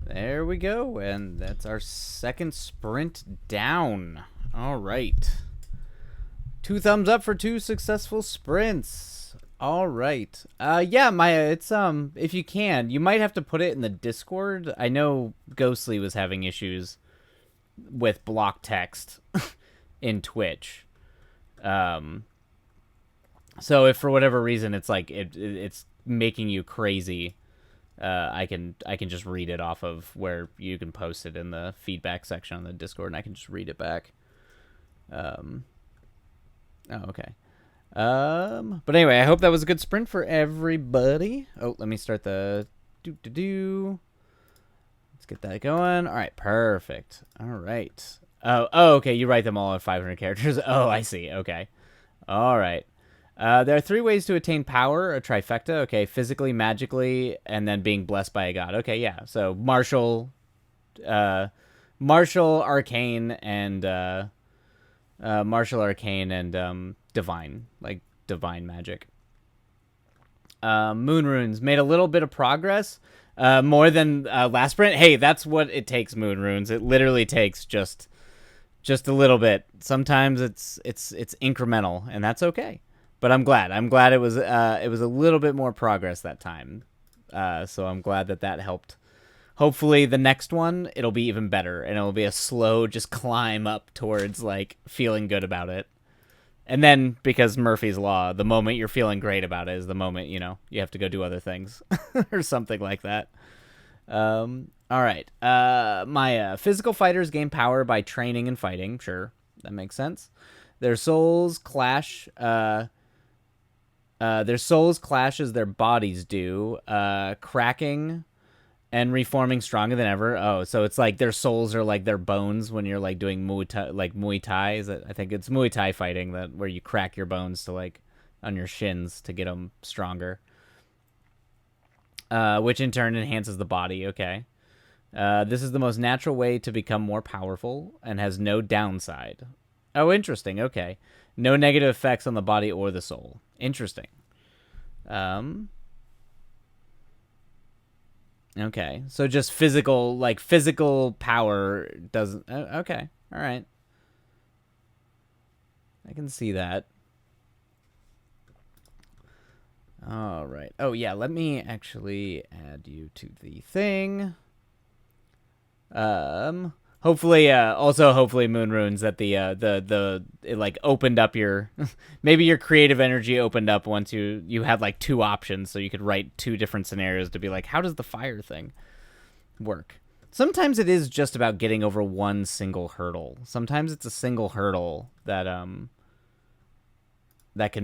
There we go, and that's our second sprint down. All right. 2 thumbs up for 2 successful sprints. All right. Yeah, Maya, it's if you can, you might have to put it in the Discord. I know Ghostly was having issues with block text in Twitch. So if for whatever reason it's like it's making you crazy, I can just read it off of where you can post it in the feedback section on the Discord, and I can just read it back. Oh, okay. But anyway, I hope that was a good sprint for everybody. Oh, let me start the Let's get that going. All right, perfect. All right. Oh, okay. You write them all at 500 characters. Oh, I see. Okay. All right. There are 3 ways to attain power, a trifecta. Okay, physically, magically, and then being blessed by a god. Okay, yeah. So martial, arcane, and divine, like divine magic. Moon runes made a little bit of progress, more than last sprint. Hey, that's what it takes. Moon runes. It literally takes just a little bit. Sometimes it's incremental, and that's okay. But I'm glad it was a little bit more progress that time. So I'm glad that helped. Hopefully the next one, it'll be even better, and it'll be a slow just climb up towards like feeling good about it. And then, because Murphy's Law, the moment you're feeling great about it is the moment, you have to go do other things or something like that. All right. My physical fighters gain power by training and fighting. Sure, that makes sense. Their souls clash. Their souls clash as their bodies do, cracking and reforming stronger than ever. Oh, so it's like their souls are like their bones when you're like doing Muay Thai. I think it's Muay Thai fighting where you crack your bones to like on your shins to get them stronger, which in turn enhances the body. Okay. This is the most natural way to become more powerful and has no downside. Oh, interesting. Okay. No negative effects on the body or the soul. Interesting. Okay. So just physical power doesn't... Okay. All right. I can see that. All right. Oh, yeah. Let me actually add you to the thing. Hopefully Moon Runes that it like opened up your maybe your creative energy opened up once you had like 2 options, so you could write 2 different scenarios to be like, how does the fire thing work? Sometimes it is just about getting over one single hurdle. Sometimes it's a single hurdle that can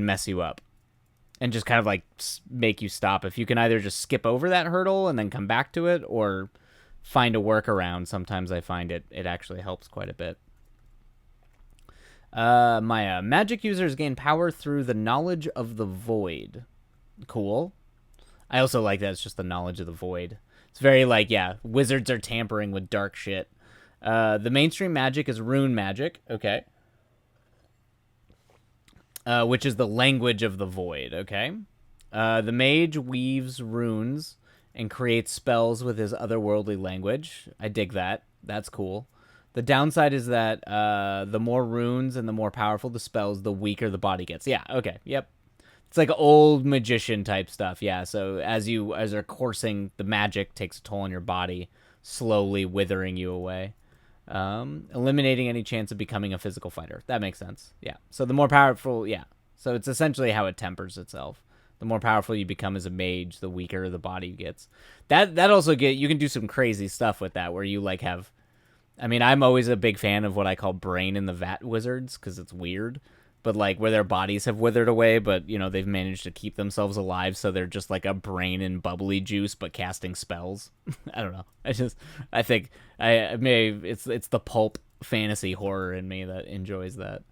mess you up and just kind of like make you stop. If you can either just skip over that hurdle and then come back to it, or find a workaround, sometimes I find it actually helps quite a bit. My magic users gain power through the knowledge of the void. Cool. I also like that it's just the knowledge of the void. It's very like, yeah, wizards are tampering with dark shit. The mainstream magic is rune magic. Okay. Which is the language of the void. Okay. The mage weaves runes and creates spells with his otherworldly language. I dig that. That's cool. The downside is that the more runes and the more powerful the spells, the weaker the body gets. Yeah, okay, yep. It's like old magician type stuff, yeah. So as they're coursing, the magic takes a toll on your body, slowly withering you away. Eliminating any chance of becoming a physical fighter. That makes sense, yeah. So the more powerful, yeah. So it's essentially how it tempers itself. The more powerful you become as a mage, the weaker the body gets. That also you can do some crazy stuff with that, where you like have... I mean, I'm always a big fan of what I call brain in the vat wizards, because it's weird. But like where their bodies have withered away, but they've managed to keep themselves alive, so they're just like a brain in bubbly juice, but casting spells. I don't know. I think it's the pulp fantasy horror in me that enjoys that.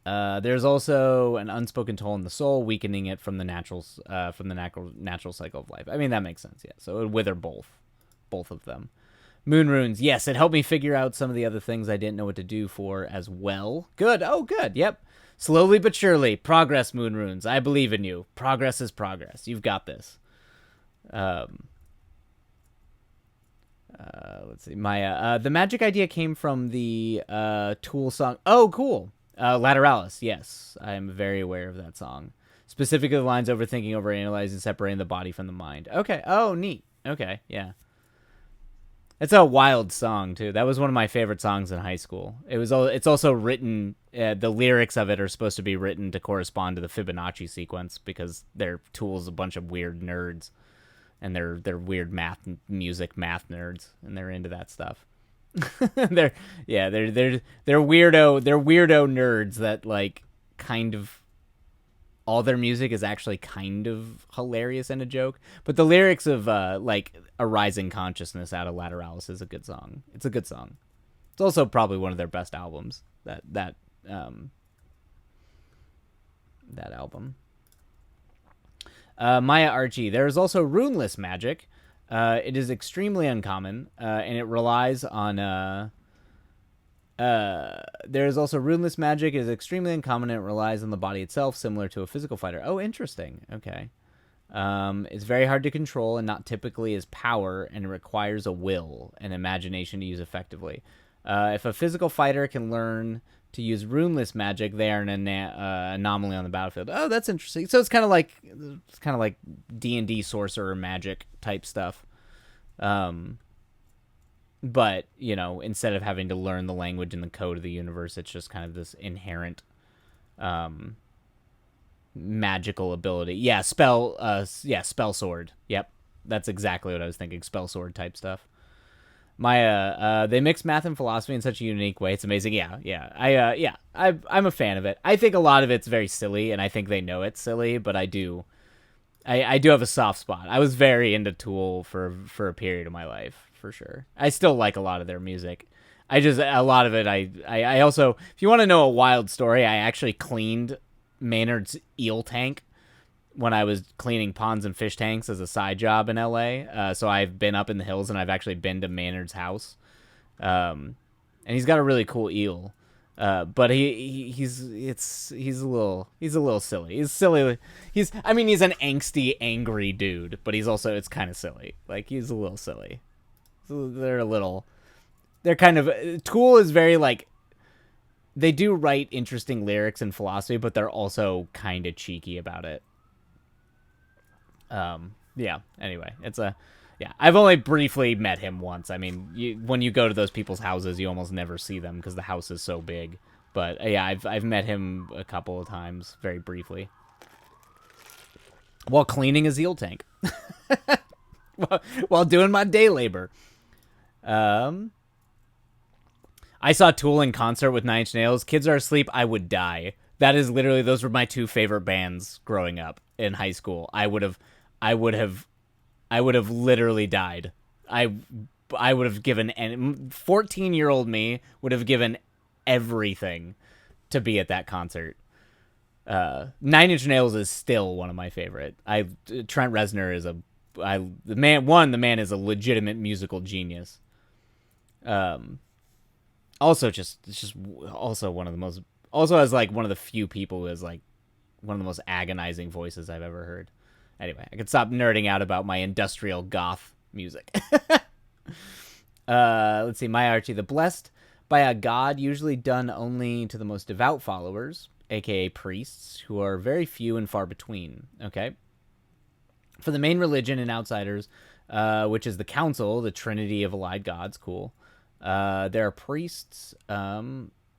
There's also an unspoken toll in the soul, weakening it from the natural cycle of life. I mean, that makes sense, yeah. So it would wither both of them. Moon runes, yes, it helped me figure out some of the other things I didn't know what to do for as well. Good, oh, good, yep. Slowly but surely, progress, moon runes. I believe in you. Progress is progress. You've got this. Um, let's see. The magic idea came from the Tool song. Oh, cool. Lateralis. Yes, I am very aware of that song. Specifically, the lines overthinking, overanalyzing, separating the body from the mind. Okay. Oh, neat. Okay. Yeah. It's a wild song too. That was one of my favorite songs in high school. It's also written. The lyrics of it are supposed to be written to correspond to the Fibonacci sequence because they're Tool's a bunch of weird nerds, and they're weird math nerds, and they're into that stuff. they're yeah they're weirdo nerds that like kind of all their music is actually kind of hilarious and a joke. But the lyrics of like A Rising Consciousness out of Lateralis is a good song. It's a good song. It's also probably one of their best albums. Um that album. Maya Archie. There is also runeless magic. It is extremely uncommon, and it relies on. There is also runeless magic. It is extremely uncommon, and it relies on the body itself, similar to a physical fighter. Oh, interesting. Okay. It's very hard to control and not typically as power, and it requires a will and imagination to use effectively. If a physical fighter can learn to use runeless magic, they are an anomaly on the battlefield. Oh, that's interesting. So it's kind of like D&D sorcerer magic type stuff. But instead of having to learn the language and the code of the universe, it's just kind of this inherent magical ability. Yeah, spell sword. Yep, that's exactly what I was thinking. Spell sword type stuff. They mix math and philosophy in such a unique way. It's amazing. Yeah. I'm a fan of it. I think a lot of it's very silly, and I think they know it's silly, but I do have a soft spot. I was very into Tool for a period of my life, for sure. I still like a lot of their music. A lot of it, I also, if you want to know a wild story, I actually cleaned Maynard's eel tank when I was cleaning ponds and fish tanks as a side job in LA. So I've been up in the hills, and I've actually been to Maynard's house. And he's got a really cool eel. But he's a little silly. He's silly. He's an angsty, angry dude, but it's kind of silly. Like, he's a little silly. So they're kind of, Tool is very like, they do write interesting lyrics and philosophy, but they're also kind of cheeky about it. Yeah. Anyway, I've only briefly met him once. I mean, when you go to those people's houses, you almost never see them because the house is so big. But yeah, I've met him a couple of times, very briefly, while cleaning his eel tank, while doing my day labor. I saw Tool in concert with Nine Inch Nails. Kids Are Asleep. I would die. That is literally, those were my two favorite bands growing up in high school. I would have literally died. I would have given 14-year-old me would have given everything to be at that concert. Nine Inch Nails is still one of my favorite. Trent Reznor is the man is a legitimate musical genius. Also one of the most, also has like one of the few people who has like one of the most agonizing voices I've ever heard. Anyway, I could stop nerding out about my industrial goth music. Let's see. My Archie, the blessed by a god, usually done only to the most devout followers, aka priests, who are very few and far between. Okay. For the main religion and outsiders, which is the council, the trinity of allied gods, cool. There are priests.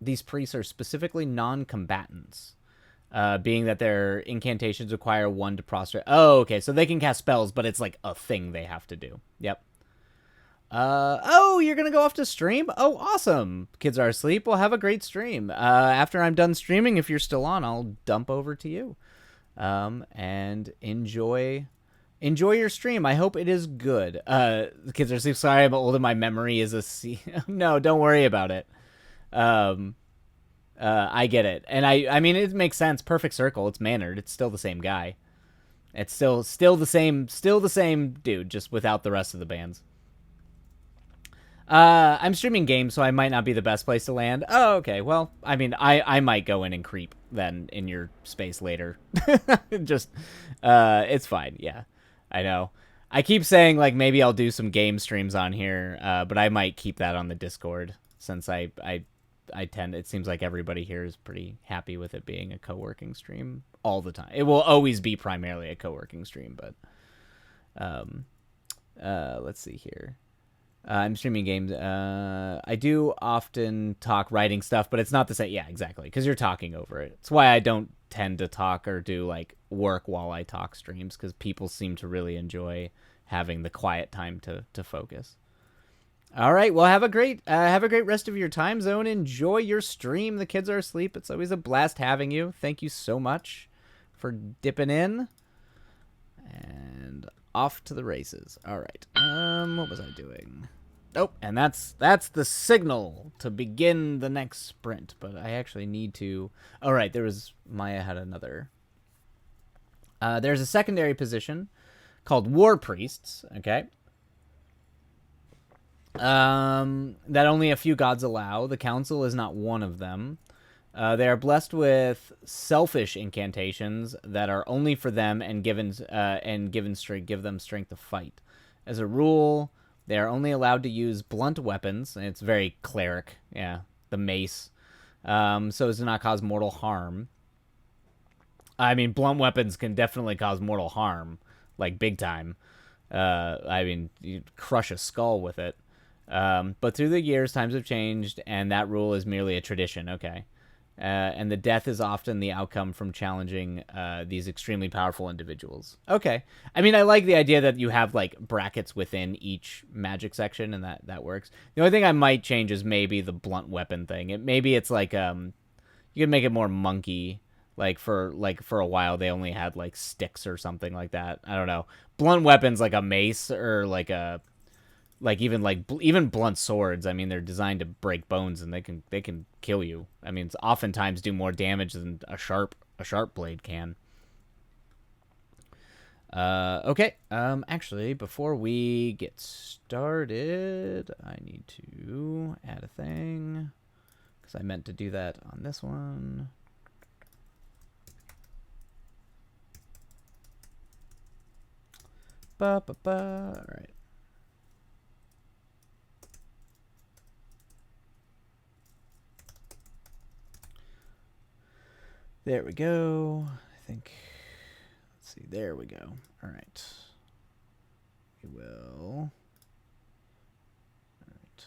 These priests are specifically non-combatants. Being that their incantations require one to prostrate. Oh, okay. So they can cast spells, but it's like a thing they have to do. Yep. You're going to go off to stream? Oh, awesome. Kids Are Asleep. Well, have a great stream. After I'm done streaming, if you're still on, I'll dump over to you. And enjoy your stream. I hope it is good. Kids Are Asleep. Sorry, I'm old and my memory is a C. No, don't worry about it. I get it. And I mean, it makes sense. Perfect Circle. It's Maynard. It's still the same guy. It's still the same dude, just without the rest of the bands. I'm streaming games, so I might not be the best place to land. Oh, okay. Well, I mean, I might go in and creep then in your space later. Just, it's fine. Yeah, I know. I keep saying like maybe I'll do some game streams on here, but I might keep that on the Discord since I tend. It seems like everybody here is pretty happy with it being a co-working stream all the time. It will always be primarily a co-working stream, but let's see here. I'm streaming games. I do often talk writing stuff, but it's not the same. Yeah, exactly, because you're talking over it. It's why I don't tend to talk or do like work while I talk streams, because people seem to really enjoy having the quiet time to focus. All right, well, have a great rest of your time zone. Enjoy your stream. The kids are asleep. It's always a blast having you. Thank you so much for dipping in. And off to the races. All right. What was I doing? Oh, and that's the signal to begin the next sprint. But I actually need to. All right, Maya had another. There's a secondary position called War Priests. Okay. That only a few gods allow. The council is not one of them. They are blessed with selfish incantations that are only for them and give them strength to fight. As a rule, they are only allowed to use blunt weapons. And it's very cleric, yeah, the mace, so as to not cause mortal harm. I mean, blunt weapons can definitely cause mortal harm, like big time. I mean, you crush a skull with it. But through the years, times have changed, and that rule is merely a tradition. Okay. And the death is often the outcome from challenging these extremely powerful individuals. Okay. I mean, I like the idea that you have, like, brackets within each magic section, and that works. The only thing I might change is maybe the blunt weapon thing. Maybe it's, like, you could make it more monkey. Like, for a while, they only had, like, sticks or something like that. I don't know. Blunt weapons, like a mace or, like, even blunt swords. I mean, they're designed to break bones, and they can kill you. I mean, it's oftentimes do more damage than a sharp blade can. Okay. Actually, before we get started, I need to add a thing because I meant to do that on this one. All right. There we go. I think, let's see, there we go. All right. We will. All right.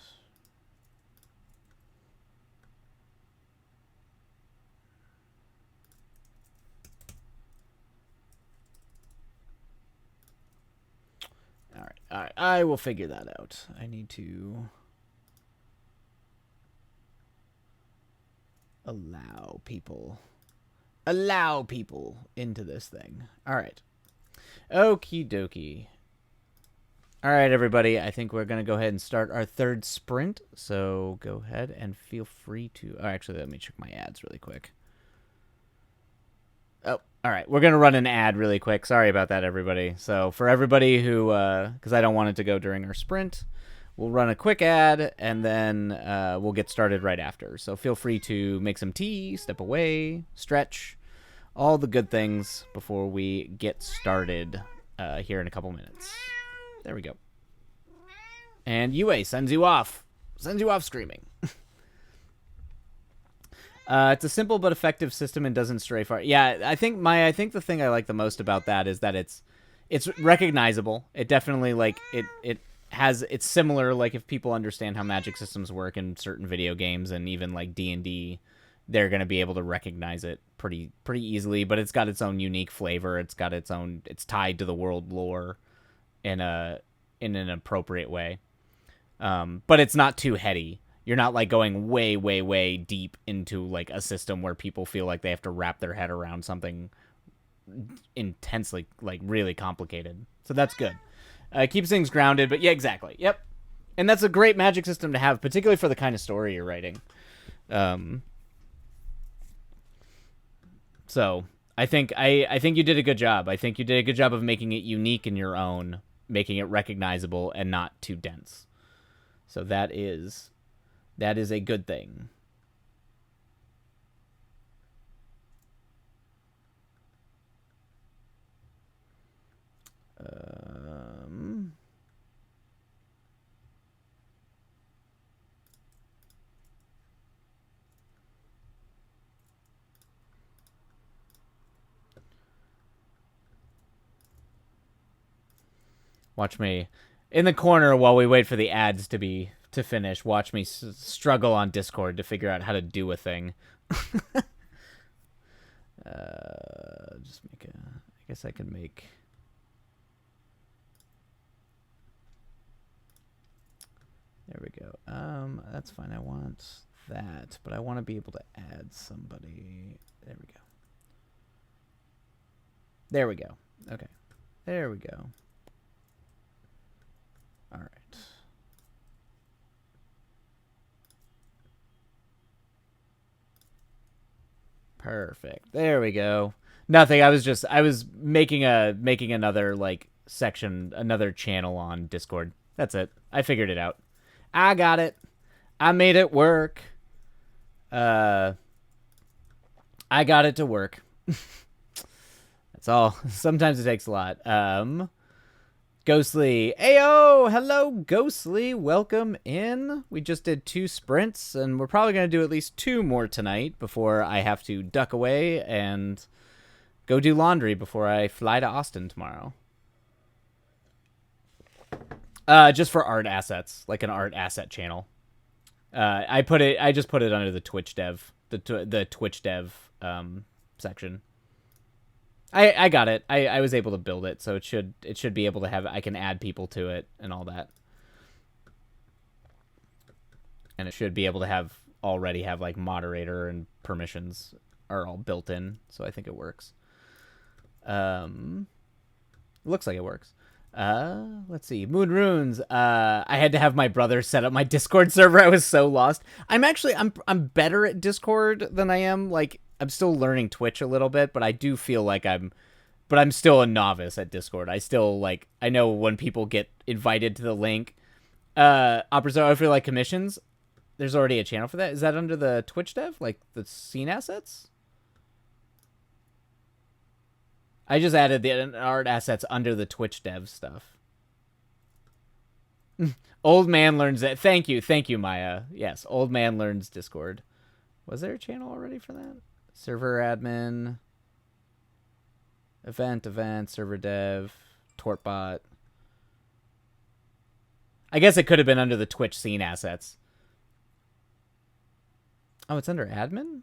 All right. I will figure that out. I need to allow people into this thing. All right. Okie dokie. All right, everybody. I think we're going to go ahead and start our third sprint. So go ahead and feel free to... Oh, actually, let me check my ads really quick. Oh, all right. We're going to run an ad really quick. Sorry about that, everybody. So for everybody who... Because I don't want it to go during our sprint, we'll run a quick ad, and then we'll get started right after. So feel free to make some tea, step away, stretch, all the good things before we get started here in a couple minutes. There we go. And UA sends you off screaming. It's a simple but effective system and doesn't stray far. Yeah, I think the thing I like the most about that is that it's recognizable. It definitely, like, it's similar, like, if people understand how magic systems work in certain video games and even like D&D, they're going to be able to recognize it pretty easily, but it's got its own unique flavor. It's tied to the world lore in an appropriate way. But it's not too heady. You're not, like, going way, way, way deep into, like, a system where people feel like they have to wrap their head around something intensely, like, really complicated. So that's good. Keeps things grounded, but yeah, exactly. Yep. And that's a great magic system to have, particularly for the kind of story you're writing. So I think you did a good job. I think you did a good job of making it unique in your own, making it recognizable and not too dense. So that is a good thing. Watch me in the corner while we wait for the ads to finish. Watch me struggle on Discord to figure out how to do a thing. Just make a. I guess I can make. There we go. That's fine. I want that, but I want to be able to add somebody. There we go. There we go. Okay. There we go. All right. Perfect. There we go. Nothing. I was making another like section, another channel on Discord. That's it. I figured it out. I got it. I made it work. I got it to work. That's all. Sometimes it takes a lot. Ghostly. Ayo! Hello, Ghostly. Welcome in. We just did 2 sprints, and we're probably going to do at least 2 more tonight before I have to duck away and go do laundry before I fly to Austin tomorrow. Just for art assets, like an art asset channel. I just put it under the Twitch dev, the Twitch dev section. I got it. I was able to build it, so it should be able to have. I can add people to it and all that, and it should be able to already have like moderator and permissions are all built in. So I think it works. Looks like it works. Let's see. Moon Runes. I had to have my brother set up my Discord server. I was so lost. I'm better at Discord than I am. Like, I'm still learning Twitch a little bit, but I do feel like I'm still a novice at Discord. I know when people get invited to the link. I feel like commissions. There's already a channel for that. Is that under the Twitch dev? Like the scene assets? I just added the art assets under the Twitch dev stuff. Old man learns that. Thank you, Maya. Yes, old man learns Discord. Was there a channel already for that? Server admin, event, server dev, tortbot. I guess it could have been under the Twitch scene assets. Oh, it's under admin?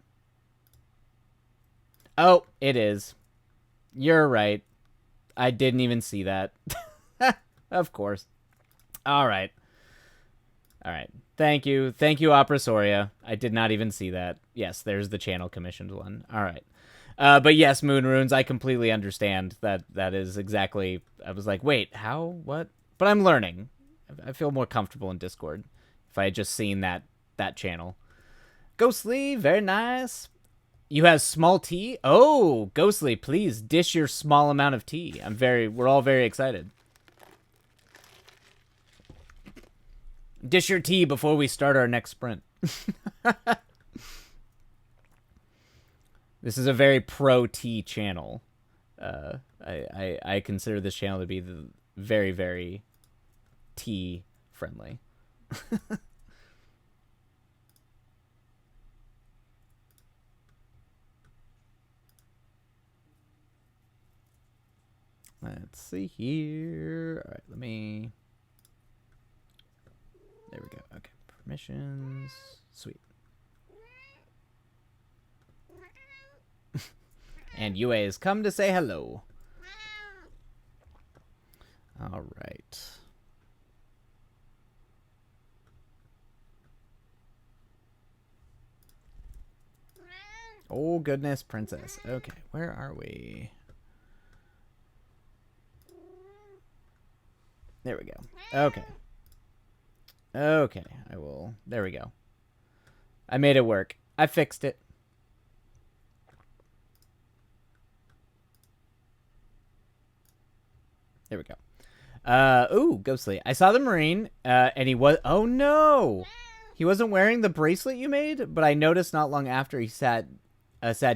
Oh, it is. You're right. I didn't even see that. Of course. All right. Thank you, Opera Soria. I did not even see that. Yes, there's the channel commissioned one. All right. But yes, Moon Runes, I completely understand that is exactly... I was like, wait, how? What? But I'm learning. I feel more comfortable in Discord if I had just seen that channel. Ghostly, very nice. You have small tea? Oh, Ghostly, please dish your small amount of tea. We're all very excited. Dish your tea before we start our next sprint. This is a very pro tea channel. I consider this channel to be very, very tea friendly. Let's see here. All right, let me... There we go. Okay, permissions. Sweet. And UA has come to say hello. All right. Oh, goodness, princess. Okay, where are we? There we go. Okay. Okay, I will. There we go. I made it work. I fixed it. There we go. Ooh, Ghostly. I saw the Marine, and he was... Oh, no! He wasn't wearing the bracelet you made, but I noticed not long after he sat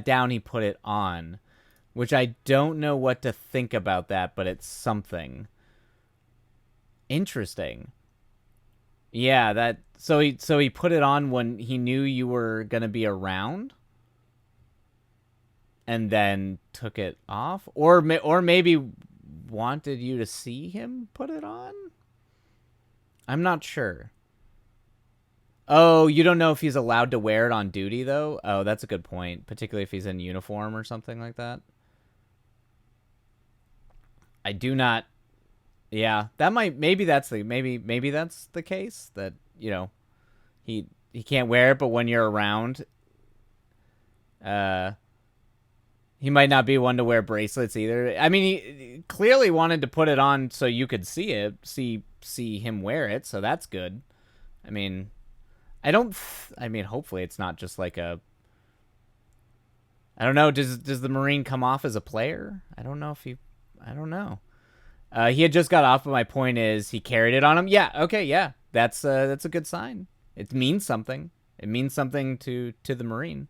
down, he put it on. Which I don't know what to think about that, but it's something. Interesting. Yeah, that... So he put it on when he knew you were gonna be around? And then took it off? Or maybe wanted you to see him put it on? I'm not sure. Oh, you don't know if he's allowed to wear it on duty, though? Oh, that's a good point, particularly if he's in uniform or something like that. I do not. Yeah, that might maybe that's the case that, he can't wear it, but when you're around, uh he might not be one to wear bracelets either. I mean, he clearly wanted to put it on so you could see it, see him wear it, so that's good. I mean, I mean, hopefully it's not just like a I don't know, does the Marine come off as a player? I don't know if he I don't know. He had just got off, but my point is he carried it on him. Yeah, okay, yeah. That's a good sign. It means something. It means something to the Marine.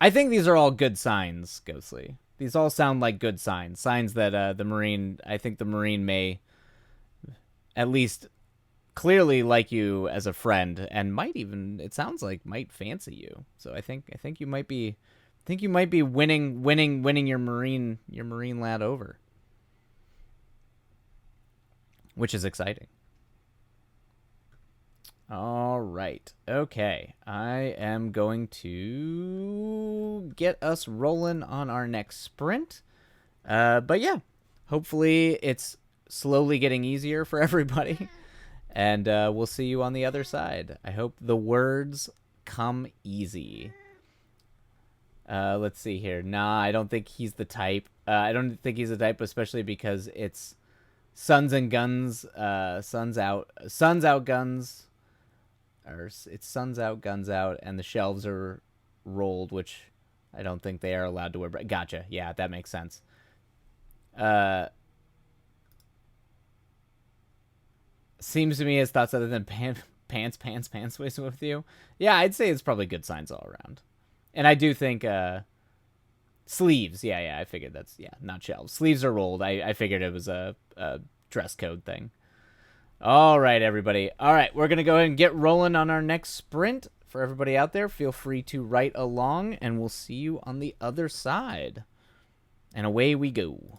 I think these are all good signs, Ghostly. These all sound like good signs. Signs that I think the Marine may at least clearly like you as a friend and might even, it sounds like, might fancy you. So I think you might be winning your Marine lad over, which is exciting. All right. Okay. I am going to get us rolling on our next sprint. But yeah, hopefully it's slowly getting easier for everybody. And we'll see you on the other side. I hope the words come easy. Let's see here. Nah, I don't think he's the type. I don't think he's the type, especially because it's Suns and Guns. Suns out, guns. Or it's Suns out, guns out, and the shelves are rolled, which I don't think they are allowed to wear. Gotcha. Yeah, that makes sense. Uh, Seems to me his thoughts other than pants with you. Yeah, I'd say it's probably good signs all around. And I do think sleeves. Yeah, I figured that's not shelves. Sleeves are rolled. I figured it was a dress code thing. All right, everybody. All right, we're going to go ahead and get rolling on our next sprint. For everybody out there, feel free to write along, and we'll see you on the other side. And away we go.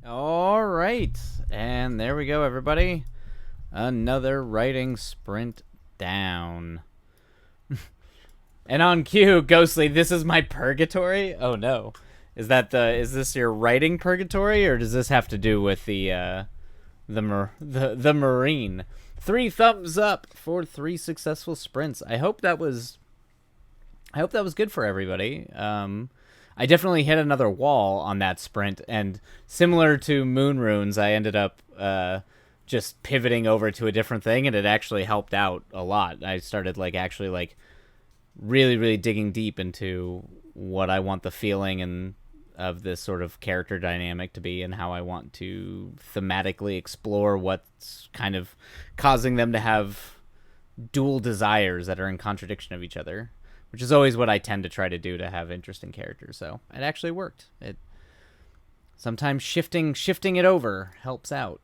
All right. And there we go, everybody. Another writing sprint down. And on cue, Ghostly, this is my purgatory? Oh no. Is this your writing purgatory, or does this have to do with the Marine? 3 thumbs up for 3 successful sprints. I hope that was good for everybody. I definitely hit another wall on that sprint, and similar to Moon Runes, I ended up just pivoting over to a different thing, and it actually helped out a lot. I started actually really, really digging deep into what I want the feeling and of this sort of character dynamic to be, and how I want to thematically explore what's kind of causing them to have dual desires that are in contradiction of each other, which is always what I tend to try to do to have interesting characters. So it actually worked. It sometimes shifting it over helps out.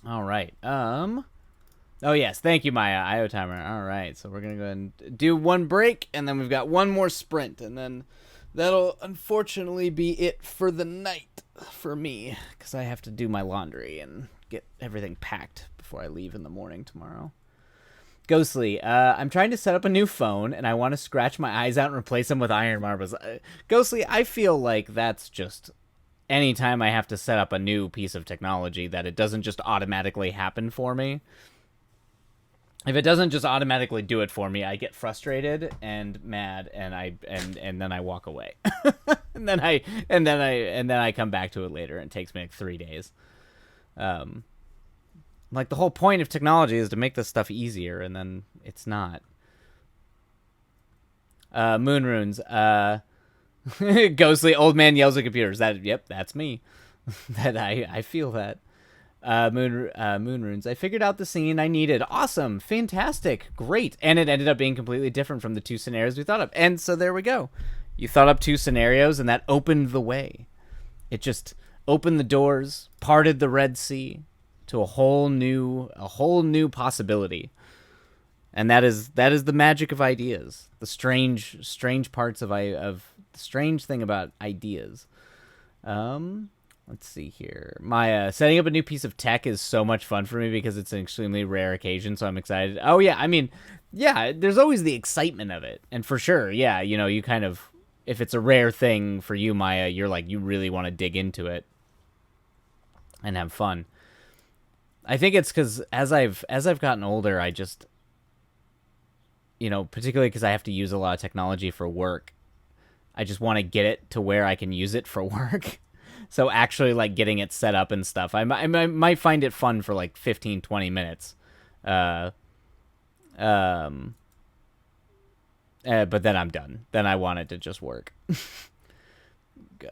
All right. Oh yes, thank you, Maya. IO timer. All right, so we're gonna go ahead and do one break, and then we've got one more sprint, and then that'll unfortunately be it for the night for me, because I have to do my laundry and get everything packed before I leave in the morning tomorrow. Ghostly, I'm trying to set up a new phone, and I want to scratch my eyes out and replace them with iron marbles. Ghostly, I feel like that's just anytime I have to set up a new piece of technology, that it doesn't just automatically happen for me. If it doesn't just automatically do it for me, I get frustrated and mad, and then I walk away. and then I come back to it later, and it takes me like 3 days. Like, the whole point of technology is to make this stuff easier, and then it's not. Moon Runes. Ghostly old man yells at computers. Yep, that's me. I feel that. Moon Runes. I figured out the scene I needed. Awesome. Fantastic. Great. And it ended up being completely different from the 2 scenarios we thought of. And so there we go. You thought up 2 scenarios, and that opened the way. It just opened the doors, parted the Red Sea to a whole new possibility. And that is the magic of ideas. The strange parts of the strange thing about ideas. Let's see here. My setting up a new piece of tech is so much fun for me because it's an extremely rare occasion, so I'm excited. Oh yeah, I mean, yeah, there's always the excitement of it. And for sure, yeah, you kind of, if it's a rare thing for you, Maya, you're like, you really want to dig into it and have fun. I think it's because as I've gotten older, I just, particularly because I have to use a lot of technology for work, I just want to get it to where I can use it for work. So actually, getting it set up and stuff, I might find it fun for 15, 20 minutes. But then I'm done. Then I want it to just work.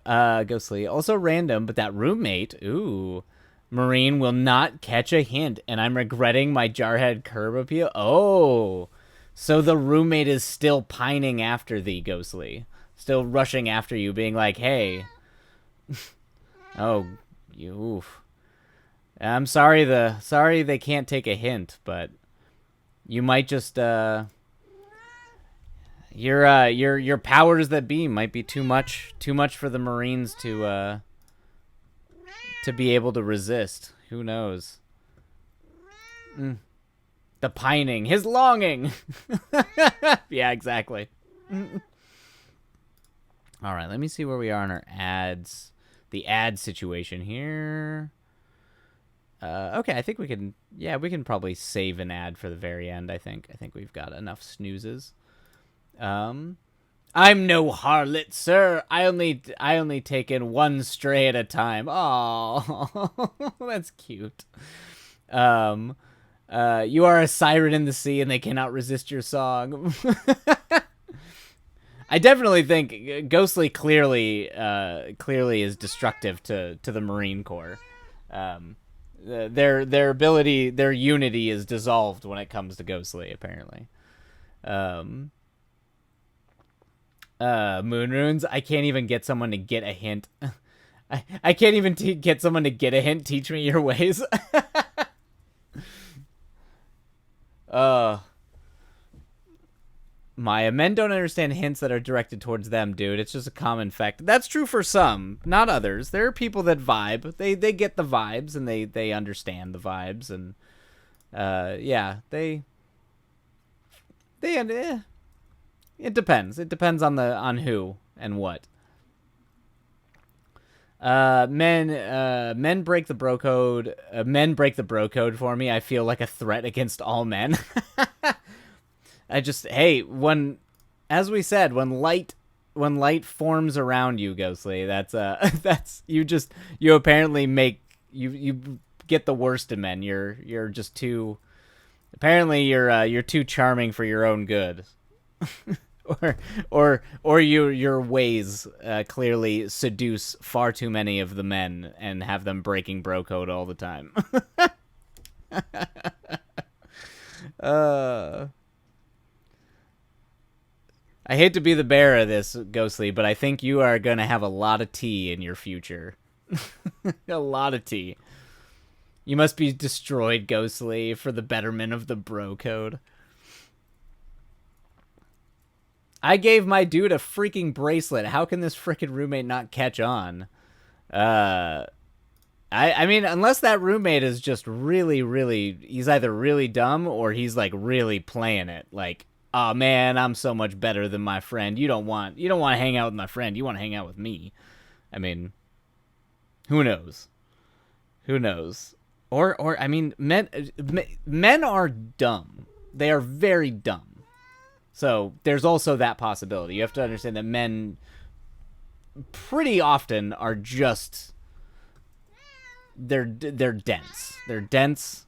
Ghostly. Also random, but that roommate, ooh. Marine will not catch a hint, and I'm regretting my Jarhead curb appeal. Oh. So the roommate is still pining after thee, Ghostly. Still rushing after you, being like, hey... Oh, oof. I'm sorry they can't take a hint, but you might just your powers that be might be too much for the Marines to be able to resist. Who knows? The pining, his longing. Yeah, exactly. All right, let me see where we are on our ads. The ad situation here. Okay, I think we can probably save an ad for the very end, I think. I think we've got enough snoozes. I'm no harlot, sir. I only take in one stray at a time. Oh, that's cute. You are a siren in the sea, and they cannot resist your song. I definitely think Ghostly clearly is destructive to the Marine Corps. Their ability, their unity is dissolved when it comes to Ghostly, apparently. Moon Runes, I can't even get someone to get a hint. I can't even get someone to get a hint. Teach me your ways. Maya, men don't understand hints that are directed towards them, dude. It's just a common fact. That's true for some, not others. There are people that vibe. They get the vibes and they understand the vibes and yeah, it depends. It depends on who and what. Men break the bro code. Men break the bro code for me. I feel like a threat against all men. I just hey when, as we said, when light forms around you, Ghostly. That's that's you apparently make you get the worst in men. You're just too apparently you're too charming for your own good. or your ways clearly seduce far too many of the men and have them breaking bro code all the time. uh I hate to be the bearer of this, Ghostly, but I think you are going to have a lot of tea in your future. A lot of tea. You must be destroyed, Ghostly, for the betterment of the bro code. I gave my dude a freaking bracelet. How can this freaking roommate not catch on? I mean, unless that roommate is just really, he's either really dumb or he's like really playing it. Like, oh man, I'm so much better than my friend. You don't want to hang out with my friend. You want to hang out with me. I mean, who knows? Who knows? Or I mean, men are dumb. They are very dumb. So there's also that possibility. You have to understand that men pretty often are just they're dense. They're dense.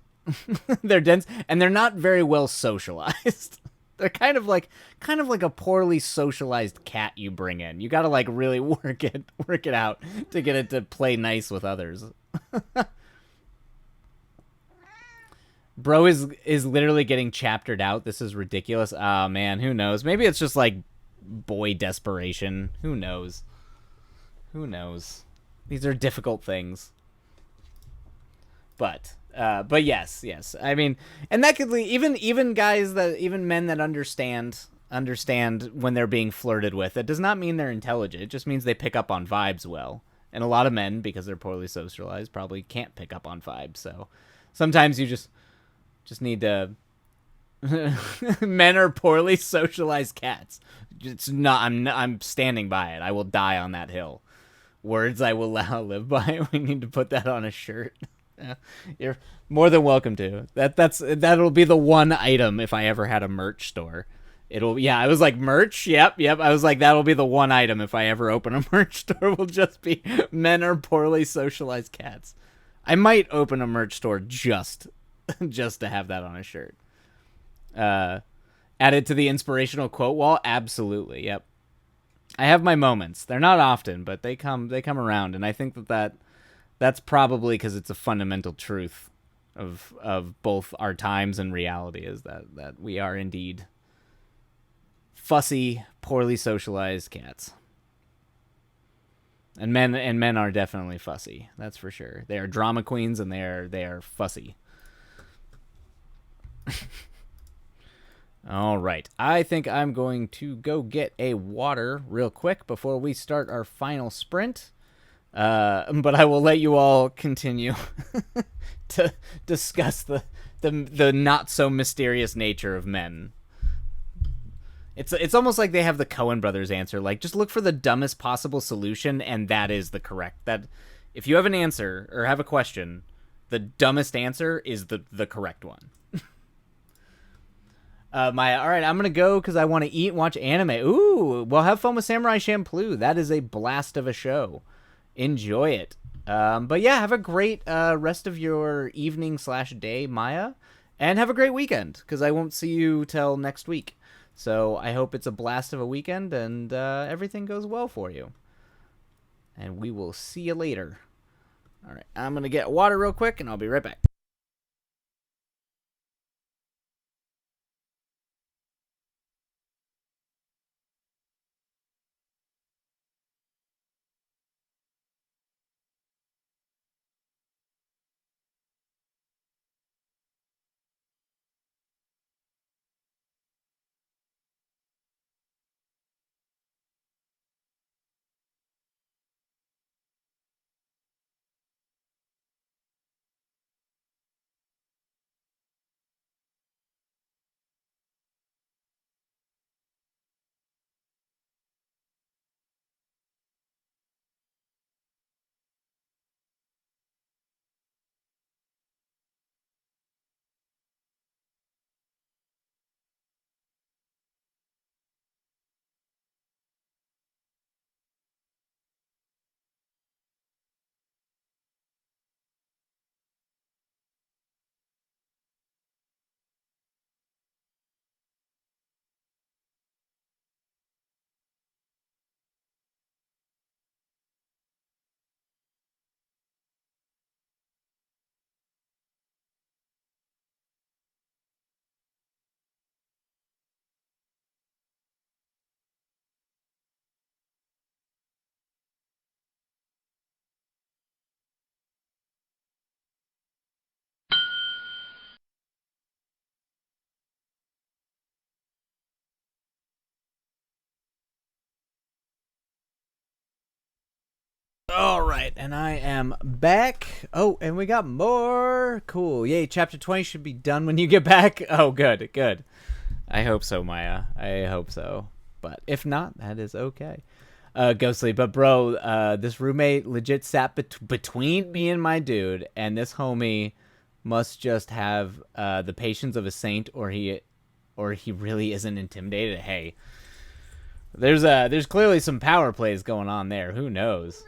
They're dense and they're not very well socialized. They're kind of like a poorly socialized cat you bring in. You got to like really work it out to get it to play nice with others. Bro is literally getting chaptered out. This is ridiculous. Oh man, who knows? Maybe it's just like boy desperation. Who knows? Who knows? These are difficult things. But yes. I mean, and that could lead, even guys that even men that understand when they're being flirted with. It does not mean they're intelligent. It just means they pick up on vibes well. And a lot of men, because they're poorly socialized, probably can't pick up on vibes. So sometimes you just need to. Men are poorly socialized cats. It's not. I'm standing by it. I will die on that hill. Words I will live by. We need to put that on a shirt. You're more than welcome to. That'll be the one item if I ever had a merch store. I was like, merch? Yep. I was like, that'll be the one item if I ever open a merch store, will just be men are poorly socialized cats. I might open a merch store just to have that on a shirt. Added to the inspirational quote wall? Absolutely, yep. I have my moments. They're not often, but they come around, and I think that's probably because it's a fundamental truth of both our times and reality, is that we are indeed fussy, poorly socialized cats. And men are definitely fussy. That's for sure. They are drama queens and they are fussy. All right. I think I'm going to go get a water real quick before we start our final sprint. But I will let you all continue to discuss the not so mysterious nature of men. It's almost like they have the Coen brothers answer. Like, just look for the dumbest possible solution, and that is the correct. That if you have an answer or have a question, the dumbest answer is the correct one. All right, I'm gonna go because I want to eat and watch anime. Ooh, well, have fun with Samurai Champloo. That is a blast of a show. Enjoy it. But yeah, have a great rest of your evening/day, Maya, and have a great weekend because I won't see you till next week. So I hope it's a blast of a weekend and everything goes well for you. And we will see you later. All right, I'm gonna get water real quick, and I'll be right back. All right, and I am back. Oh, and we got more. Cool. Yay, chapter 20 should be done when you get back. Oh, good, good. I hope so, Maya. I hope so. But if not, that is okay. Ghostly, but bro, this roommate legit sat between me and my dude, and this homie must just have the patience of a saint, or he really isn't intimidated. Hey, there's clearly some power plays going on there. Who knows?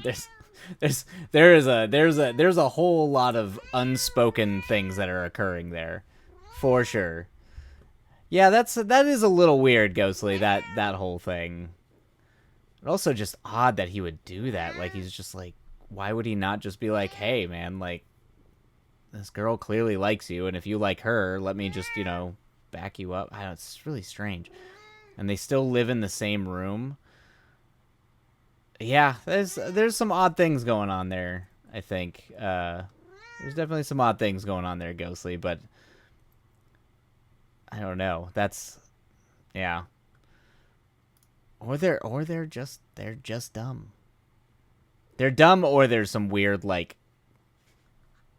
there's there's a whole lot of unspoken things that are occurring there, for sure. Yeah, that is a little weird, Ghostly. That whole thing. But also just odd that he would do that. Like he's just like, why would he not just be like, hey man, like this girl clearly likes you, and if you like her, let me just back you up. I don't, it's really strange. And they still live in the same room. Yeah, there's some odd things going on there. I think there's definitely some odd things going on there, Ghostly. But I don't know. That's yeah. Or they're just dumb. They're dumb, or there's some weird like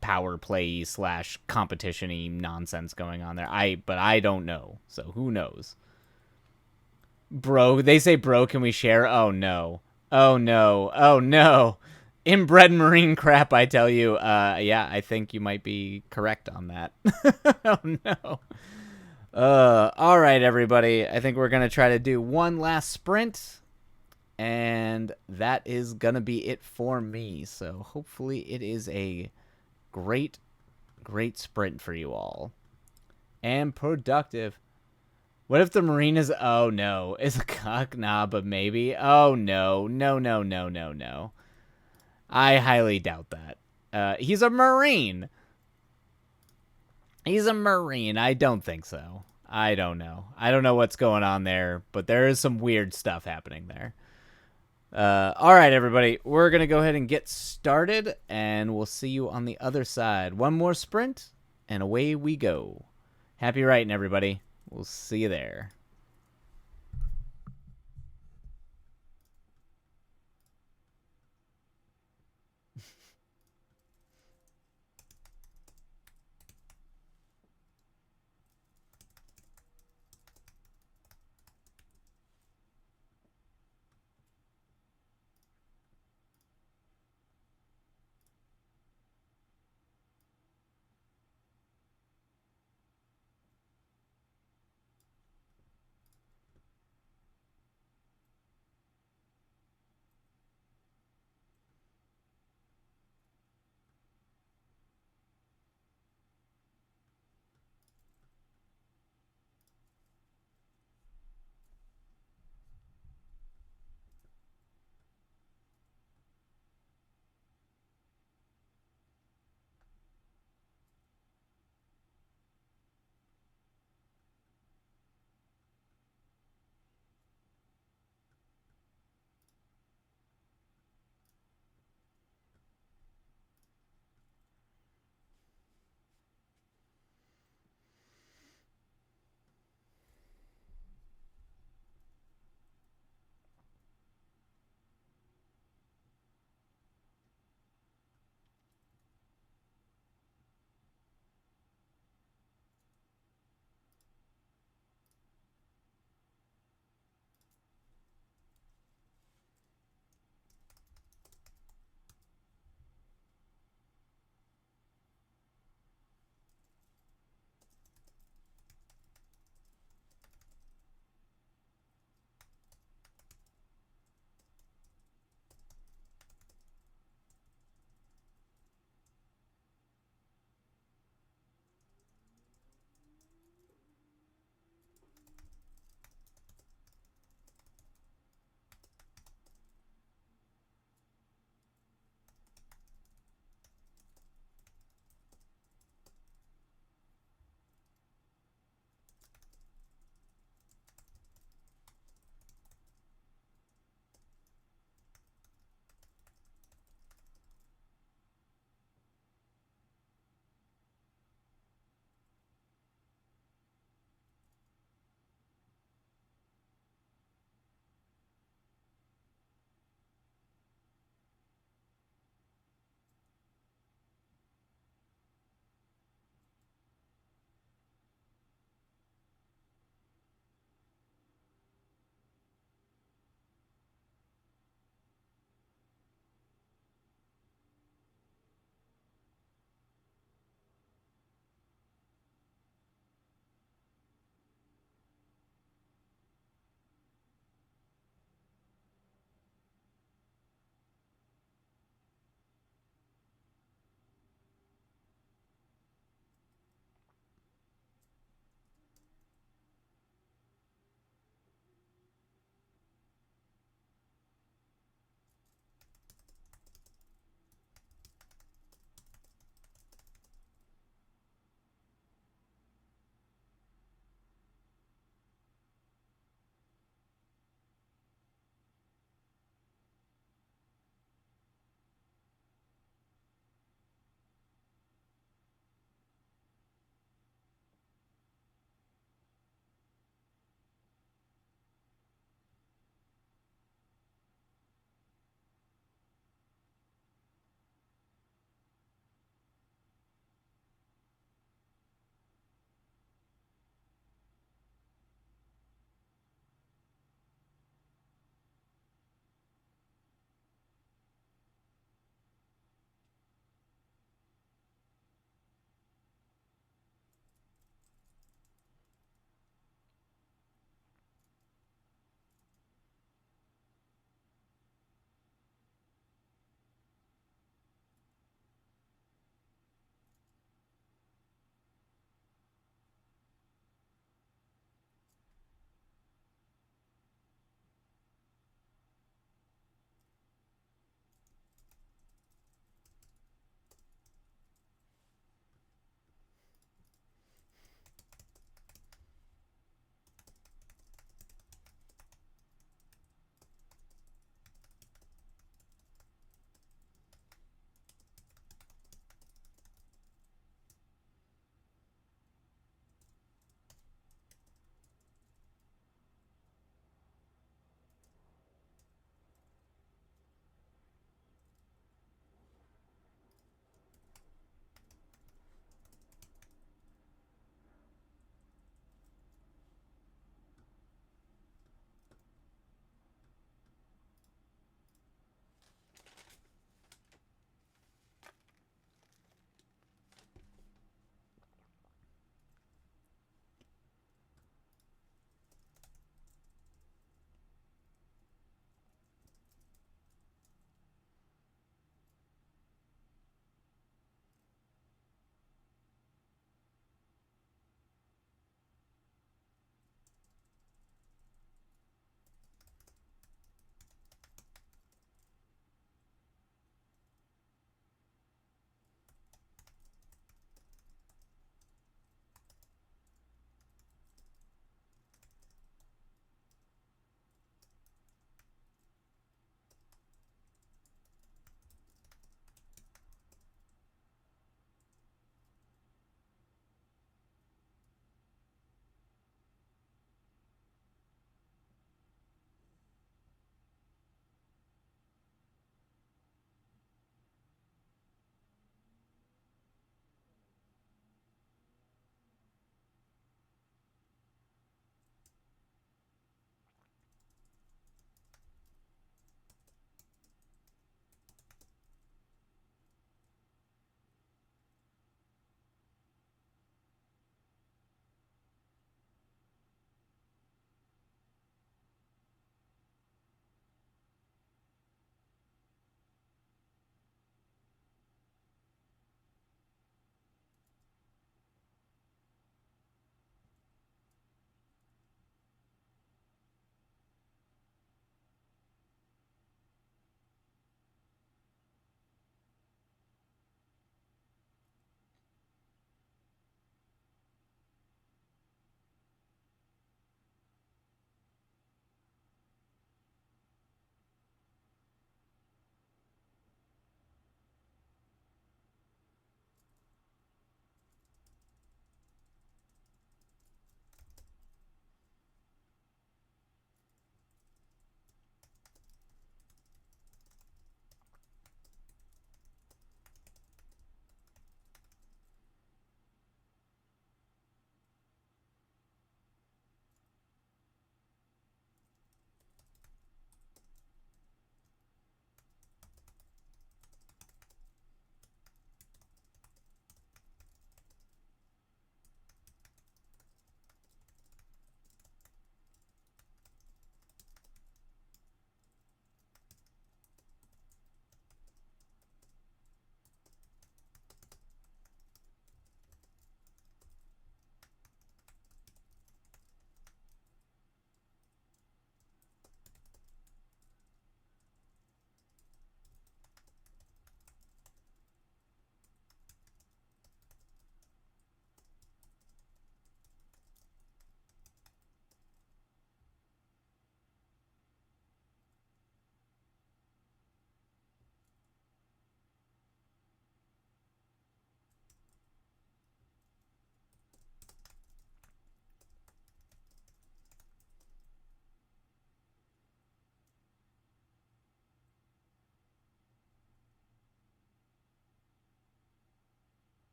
power play / competition-y nonsense going on there. But I don't know. So who knows? Bro, they say, bro, can we share? Oh no. Oh no. Oh no. Inbred marine crap, I tell you. Yeah, I think you might be correct on that. Oh no. All right, everybody. I think we're gonna try to do one last sprint, and that is gonna be it for me. So hopefully, it is a great, great sprint for you all, and productive. What if the marine is? Oh no, is a cock? Nah, but maybe. Oh no, no, no, no, no, no. I highly doubt that. He's a marine. He's a marine. I don't think so. I don't know. I don't know what's going on there, but there is some weird stuff happening there. All right, everybody. We're going to go ahead and get started, and we'll see you on the other side. One more sprint, and away we go. Happy writing, everybody. We'll see you there.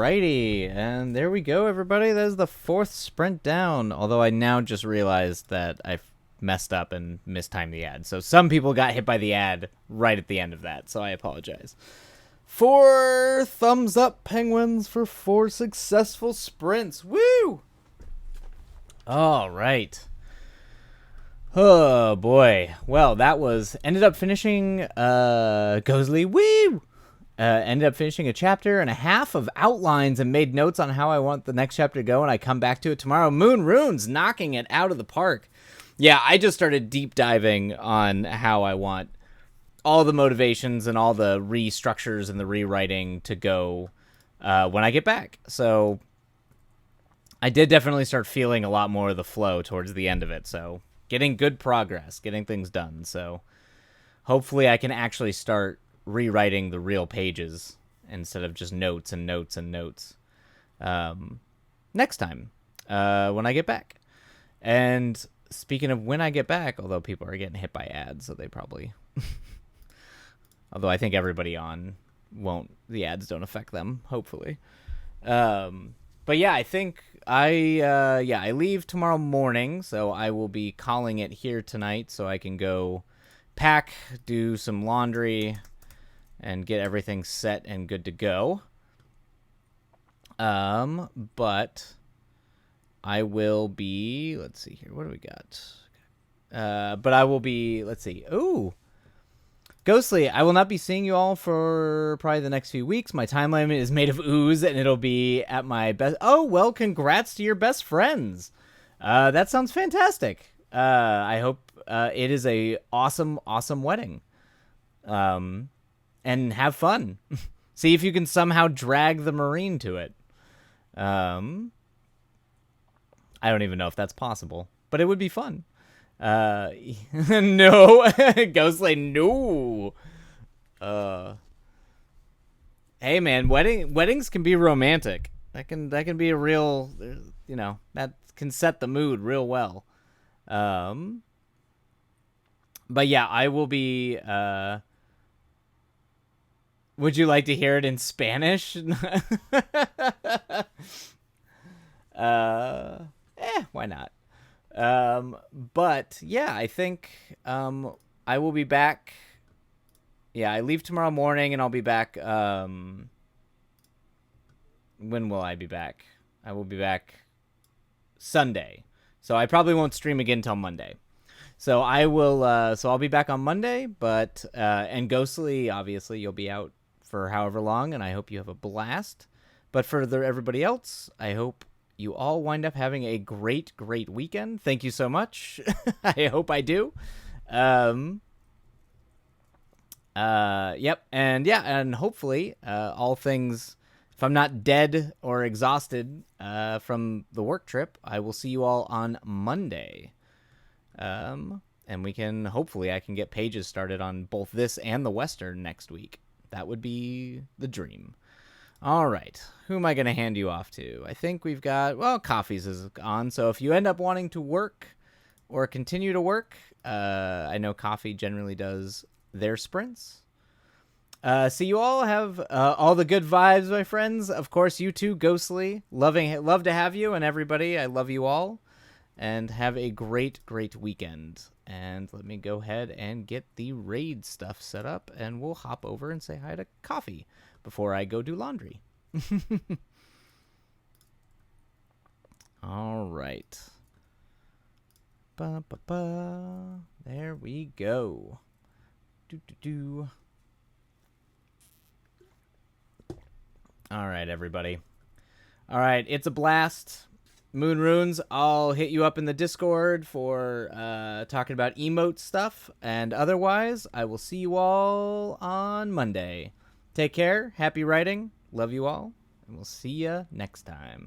Alrighty, and there we go, everybody. That is the 4th sprint down, although I now just realized that I messed up and mistimed the ad. So some people got hit by the ad right at the end of that, so I apologize. 4 thumbs up, Penguins, for 4 successful sprints. Woo! All right. Oh, boy. Well, that was... Ended up finishing... Ghostly. Woo! Ended up finishing a chapter and a half of outlines and made notes on how I want the next chapter to go, and I come back to it tomorrow. Moon Runes, knocking it out of the park. Yeah, I just started deep diving on how I want all the motivations and all the restructures and the rewriting to go when I get back. So I did definitely start feeling a lot more of the flow towards the end of it. So getting good progress, getting things done. So hopefully I can actually start rewriting the real pages instead of just notes and notes and notes next time when I get back. And speaking of when I get back, although people are getting hit by ads, so they probably although I think everybody on won't, the ads don't affect them, hopefully. But yeah, I think I leave tomorrow morning, so I will be calling it here tonight so I can go pack, do some laundry, and get everything set and good to go. But I will be, let's see here, what do we got? But I will be, let's see, ooh, Ghostly, I will not be seeing you all for probably the next few weeks. My time limit is made of ooze, and it'll be at my best. Oh, well, congrats to your best friends. That sounds fantastic. I hope it is a awesome, awesome wedding. And have fun. See if you can somehow drag the Marine to it. I don't even know if that's possible, but it would be fun. No. Ghostly, no. Hey, man, weddings can be romantic. That can be a real, you know, that can set the mood real well. But yeah, I will be, would you like to hear it in Spanish? Why not? But yeah, I think I will be back. Yeah, I leave tomorrow morning, and I'll be back. When will I be back? I will be back Sunday, so I probably won't stream again till Monday. So I will. So I'll be back on Monday. But and Ghostly, obviously, you'll be out for however long, and I hope you have a blast. But for everybody else, I hope you all wind up having a great, great weekend. Thank you so much. I hope I do. Yep. And yeah, and hopefully, all things, if I'm not dead or exhausted from the work trip, I will see you all on Monday. And we can, hopefully I can get pages started on both this and the Western next week. That would be the dream. All right. Who am I going to hand you off to? I think we've got, well, Coffees is on. So if you end up wanting to work or continue to work, I know Coffee generally does their sprints. So you all have all the good vibes, my friends. Of course, you too, Ghostly. Love to have you, and everybody. I love you all. And have a great, great weekend. And let me go ahead and get the raid stuff set up, and we'll hop over and say hi to Coffee before I go do laundry. All right. Ba-ba-ba. There we go. Do-do-do. All right, everybody. All right, it's a blast. Moon Runes, I'll hit you up in the Discord for talking about emote stuff. And otherwise, I will see you all on Monday. Take care. Happy writing. Love you all. And we'll see you next time.